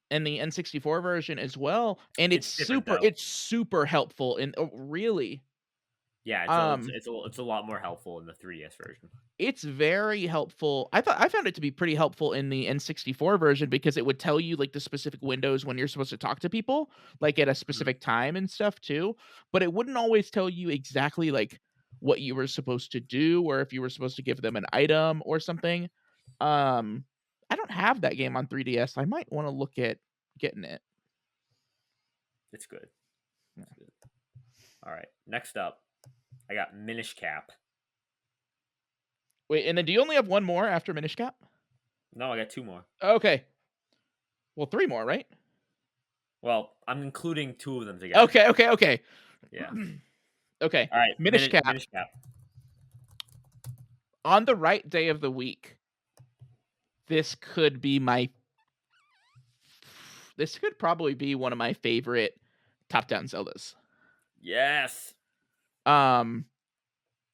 in the N64 version as well, and It's different though. it's super helpful and oh, really? Yeah, Um, it's a lot more helpful in the 3DS version. it's very helpful. I found it to be pretty helpful in the N64 version because it would tell you, like, the specific windows when you're supposed to talk to people, like, at a Mhm. specific time and stuff too, but it wouldn't always tell you exactly, like, what you were supposed to do or if you were supposed to give them an item or something. Um, I don't have that game on 3DS. I might wanna look at getting it. It's good. Yeah. It's good. All right. Next up, I got Minish Cap. Wait, and then do you only have 1 more after Minish Cap? No, I got two more. Okay. Well, 3 more, right? Well, I'm including two of them together. Okay, okay, okay. Yeah. Okay. All right. Minish Cap. Minish Cap. On the right day of the week, this could be my this could probably be one of my favorite top-down Zeldas. Yes. Um,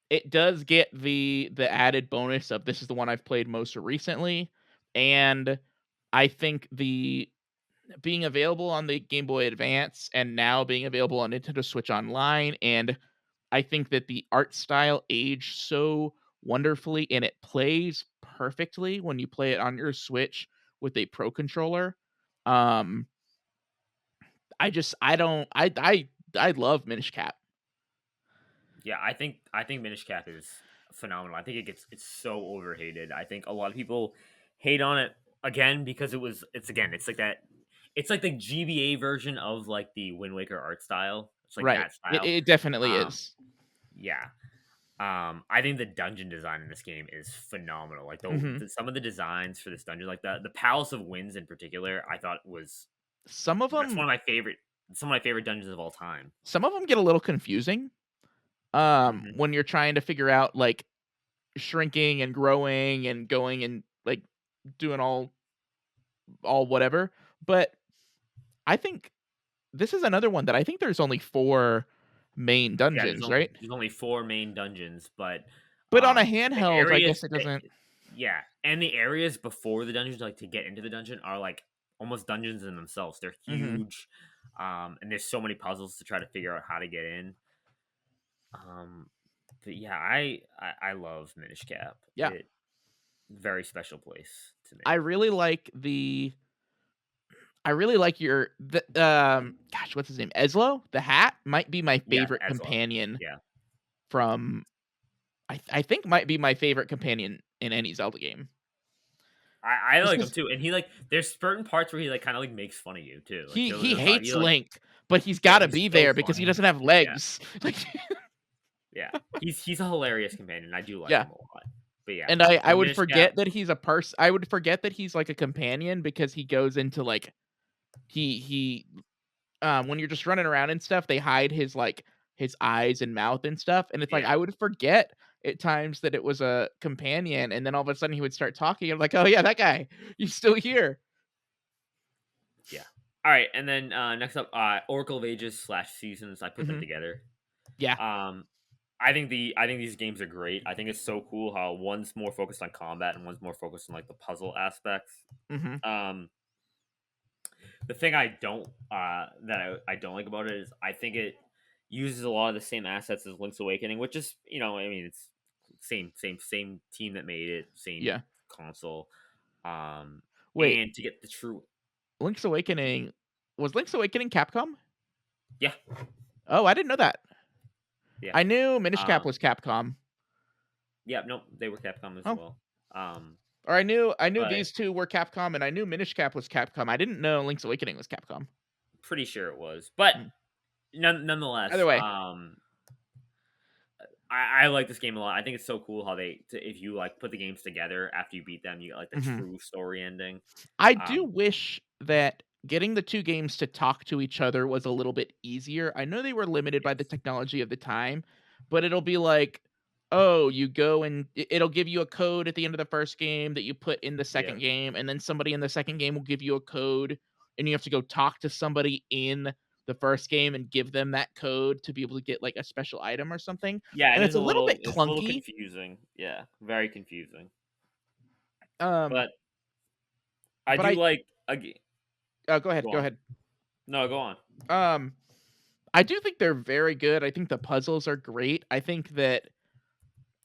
it does get the added bonus of this is the one I've played most recently, and I think the being available on the Game Boy Advance and now being available on Nintendo Switch Online, and I think that the art style aged so wonderfully and it plays perfectly when you play it on your Switch with a Pro controller. Um, I don't I love Minish Cap. Yeah, I think Minish Cap is phenomenal. I think it's so overhated. I think a lot of people hate on it again because it's like that it's like the GBA version of like the Wind Waker art style. It's like Right. that style. It definitely Um is. yeah. I think the dungeon design in this game is phenomenal. Like Mhm. some of the designs for this dungeon, like the Palace of Winds in particular, I thought was Some of that's them some of my favorite dungeons of all time. get a little confusing Hmm. when you're trying to figure out like shrinking and growing and going and like doing all whatever. But I think this is another one that I think there's only 4 main Yeah, dungeons, right? there's only 4 main dungeons, but, But on a the handheld, I areas guess it that doesn't. yeah, and the areas before the dungeons, like, to get into the dungeon are, like, almost dungeons in themselves. They're Mhm. huge, and there's so many puzzles to try to figure out how to get in. Um, but yeah, I love Minish Cap. Yeah. Very special place to I me. really like the I really like gosh, what's his name? Eslo? The hat might be my Yeah, favorite as well. companion Yeah. from I think might be my favorite companion in any Zelda game. I Just like him 'cause too, and he, like there's certain parts where he, like, kinda, like, makes fun of you too. Like, he there'll probably hates be, like Link, but he's yeah, gotta he's be so there because he funny. doesn't have Yeah. legs. Like Yeah, he's a hilarious companion. I do like yeah. him a lot. But yeah, And I for would Minish Cap, forget that he's a person. I would forget that he's like a companion because he goes into like he when you're just running around and stuff, they hide his like his eyes and mouth and stuff. And it's like yeah, I would forget at times that it was a companion, and then all of a sudden he would start talking. I'm like, oh yeah, that guy, he's still here. yeah. All right, and then next up, Oracle of Ages slash Seasons. I put them Hmm. together. Yeah. Um, I think these games are great. I think it's so cool how one's more focused on combat and one's more focused on like the puzzle aspects. Hmm. Um, the thing I don't I don't like about it is I think it uses a lot of the same assets as Link's Awakening, which is I mean it's same team that made it, same Yeah. console. Wait, And to get the true Link's Awakening was Link's Awakening Capcom? yeah, Oh, I didn't know that. yeah. I knew Minish Cap Um was Capcom. yeah, no, they were Capcom as Oh, well. Um or I knew but these two were Capcom, and I knew Minish Cap was Capcom. I didn't know Link's Awakening was Capcom. pretty sure it was. But Mm. nonetheless, Either way. I like this game a lot. I think it's so cool how if you like put the games together after you beat them, you get like the Mhm. true story ending. I do Um, wish that getting the 2 games to talk to each other was a little bit easier. I know they were limited by the yes, technology of the time, but it'll be like, oh, you go and it'll give you a code at the end of the first game that you put in the yeah, second game, and then somebody in the second game will give you a code, and you have to go talk to somebody in the first game and give them that code to be able to get like a special item or something. yeah. And It is it's a little bit it's a little clunky. confusing. Yeah, very confusing. Um, But I but do I like again. go ahead, Go go on. ahead. No, go on. Um, I do think they're very good. I think the puzzles are great. I think that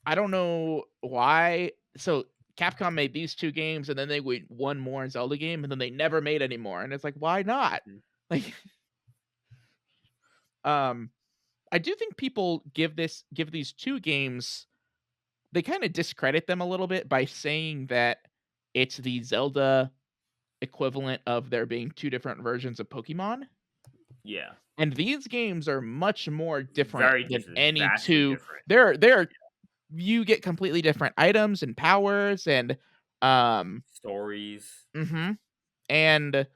I don't know why. So Capcom made these 2 games, and then they made one more Zelda game, and then they never made any more, and it's like, why not? Mhm. Like, um, I do think people give these 2 games they kinda discredit them a little bit by saying that it's the Zelda equivalent of there being 2 different versions of Pokemon, Yeah, and these games are much more different very than different, any vastly 2. different. They're you get completely different items and powers and, um Stories, mhm, and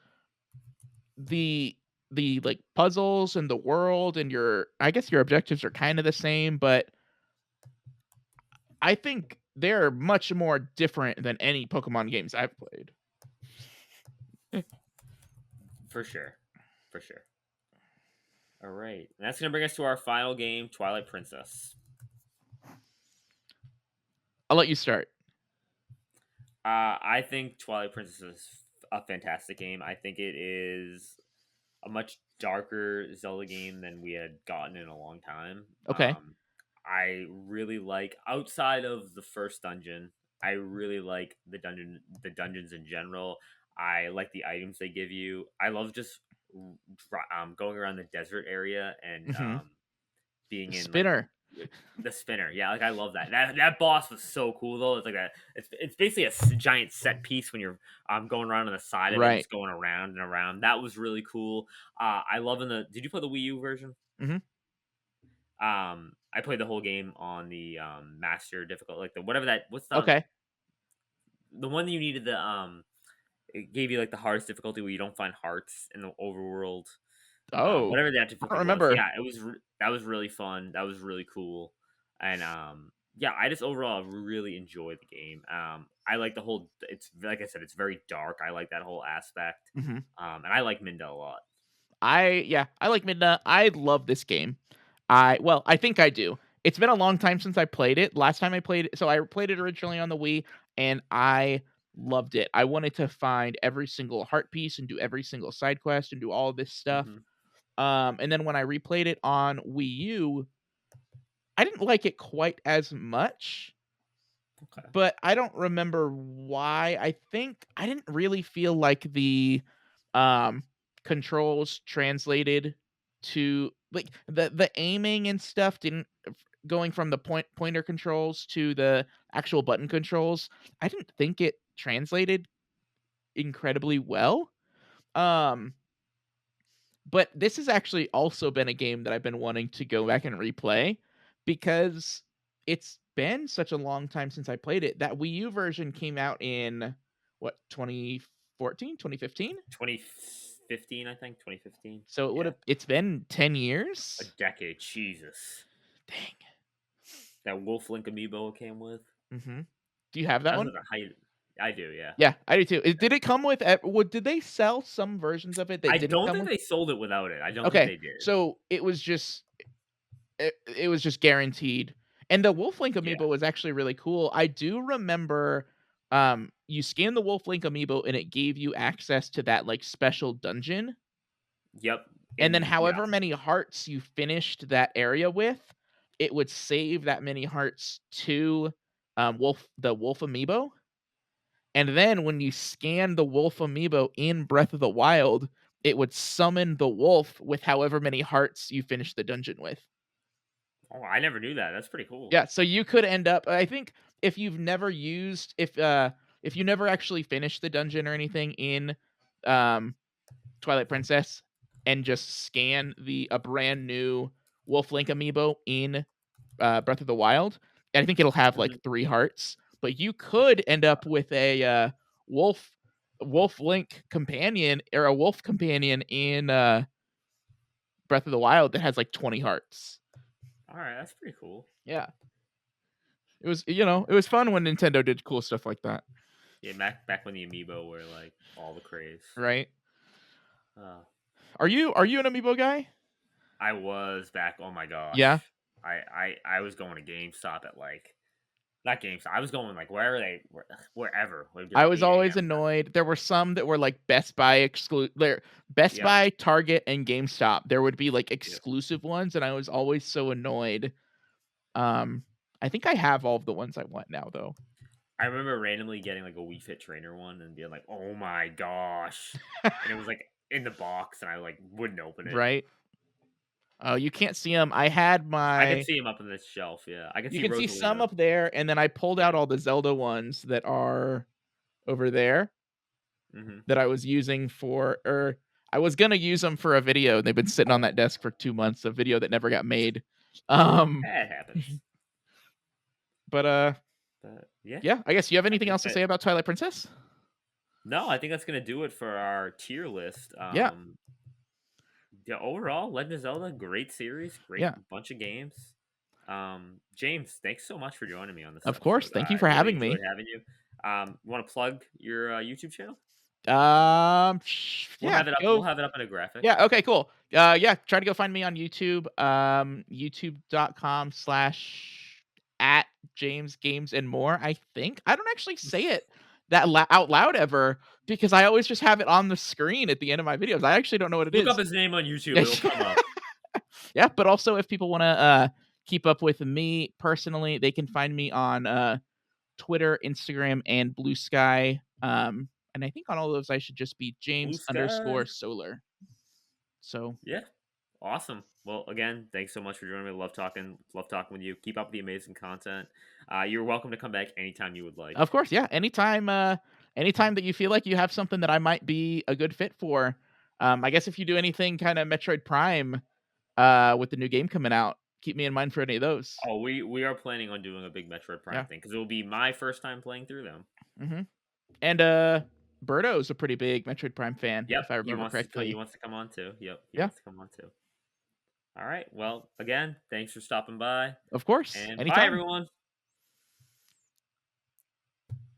the like, puzzles and the world and your I guess your objectives are kinda the same, but I think they're much more different than any Pokemon games I've played. for sure, for sure. All right, and that's gonna bring us to our final game, Twilight Princess. I'll let you start. I think Twilight Princess is a fantastic game. I think it is a much darker Zelda game than we had gotten in a long time. Okay. I really like outside of the first dungeon. I really like the dungeons in general. I like the items they give you. I love just going around the desert area and Mhm. being The in like spinner. the spinner. Yeah, like I love that. That boss was so cool though. It's like a it's basically a giant set piece when you're going around on the side of it and Right. just going around and around. That was really cool. I love in the. Did you play the Wii U version? Mhm. I played the whole game on the master difficult, like the whatever that. What's Okay. the one that you needed the It gave you like the hardest difficulty where you don't find hearts in the overworld. Oh, Whatever that I don't difficulty was. remember. Yeah, that was really fun. That was really cool. And yeah, I just overall really enjoy the game. I like the whole it's like I said, it's very dark. I like that whole aspect. Mhm. And I like Minda a lot. I like Midna. I love this game. I think I do. It's been a long time since I played it. Last time I played it, so I played it originally on the Wii, and I loved it. I wanted to find every single heart piece and do every single side quest and do all this stuff. Hmm. And then when I replayed it on Wii U, I didn't like it quite as much, Okay. but I don't remember why. I think I didn't really feel like the um controls translated to like the aiming and stuff didn't going from the pointer controls to the actual button controls. I didn't think it translated incredibly well. Um but this has actually also been a game that I've been wanting to go back and replay because it's been such a long time since I played it. That Wii U version came out in what, 2014, 2015? 2015, I think 2015. So it would Yeah, have it's been 10 a years? decade. Jesus, Dang. that Wolf Link amiibo it came with. Mhm. Do you have that That was one? at the height. I do, yeah. Yeah, I do too. Did it come with did they sell some versions of it that I didn't don't come think with? they sold it without it. I don't think Okay. they did. So it was just guaranteed. And the Wolf Link Yeah. amiibo was actually really cool. I do remember you scan the Wolf Link amiibo and it gave you access to that like special dungeon. Yep. And then In yeah. however many hearts you finished that area with, it would save that many hearts to the Wolf amiibo. And then when you scan the Wolf amiibo in Breath of the Wild, it would summon the wolf with however many hearts you finished the dungeon with. Oh, I never knew that. That's pretty cool. Yeah, so you could end up I think if you never actually finished the dungeon or anything in um Twilight Princess and just scan the a brand new Wolf Link amiibo in Breath of the Wild, I think it'll have Mhm. like 3 hearts, but you could end up with a wolf Wolf Link companion or a wolf companion in Breath of the Wild that has like 20 hearts. All right, that's pretty cool. Yeah. It was it was fun when Nintendo did cool stuff like that, Yeah, back when the amiibo were like all the craze. right? Uh, Are you an amiibo guy? I was back. Oh my Yeah. gosh, I was going to GameStop at like not GameStop. I was going like wherever. It would be I like was 8 always a.m. annoyed. There were some that were like Best Buy there Best Yep. Buy, Target, and GameStop. There would be like Yep. exclusive ones, and I was always so annoyed. Um, I think I have all of the ones I want now though. I remember randomly getting like a Wii Fit Trainer one and being like, "Oh my gosh!" And it was like in the box, and I like wouldn't open it. Right? Oh, you can't see them. I had I could my see him up on this shelf. Yeah, I could You see can see some Rosalina. up there, and then I pulled out Yeah. all the Zelda ones that are over there Hmm. that I was using I was gonna use them for a video, and they've been sitting on that desk for 2 months, a video that never got made. Um, It happens. but, But yeah, yeah, I guess you have I anything think else to that say about Twilight Princess? no, I think that's gonna do it for our tier list. Yeah, Yeah, overall, Legend of Zelda, great series, great yeah, bunch of games. James, thanks so much for joining me on this of course, episode. thank you I for really having enjoyed me. having you. Want to plug your YouTube channel? Yeah, We'll go have it up in a graphic. Yeah, okay, cool. Yeah, try to go find me on YouTube, youtube.com/at James Games and More, I think. I don't actually say it out loud ever because I always just have it on the screen at the end of my videos. I actually don't know what it Look up is. his name on YouTube; it'll come up. Yeah, but also if people wanna, keep up with me personally, they can find me on, Twitter, Instagram, and Blue Sky, and I think on all those I should just be Blue James sky. underscore Solar. So Yeah, awesome. Well, again, thanks so much for joining me. Love talking with you. Keep up with the amazing content. You're welcome to come back anytime you would like. Of course, yeah. Anytime that you feel like you have something that I might be a good fit for. I guess if you do anything kind of Metroid Prime, with the new game coming out, keep me in mind for any of those. Oh, we are planning on doing a big Metroid Prime Yeah. thing because it will be my first time playing through them. hmm And Birdo's a pretty big Metroid Prime fan, Yep, if I remember he correctly. wants to come on too. Yep, he Yeah, wants to come on too. All right. Well, again, thanks for stopping by, of course. and bye Anytime. everyone.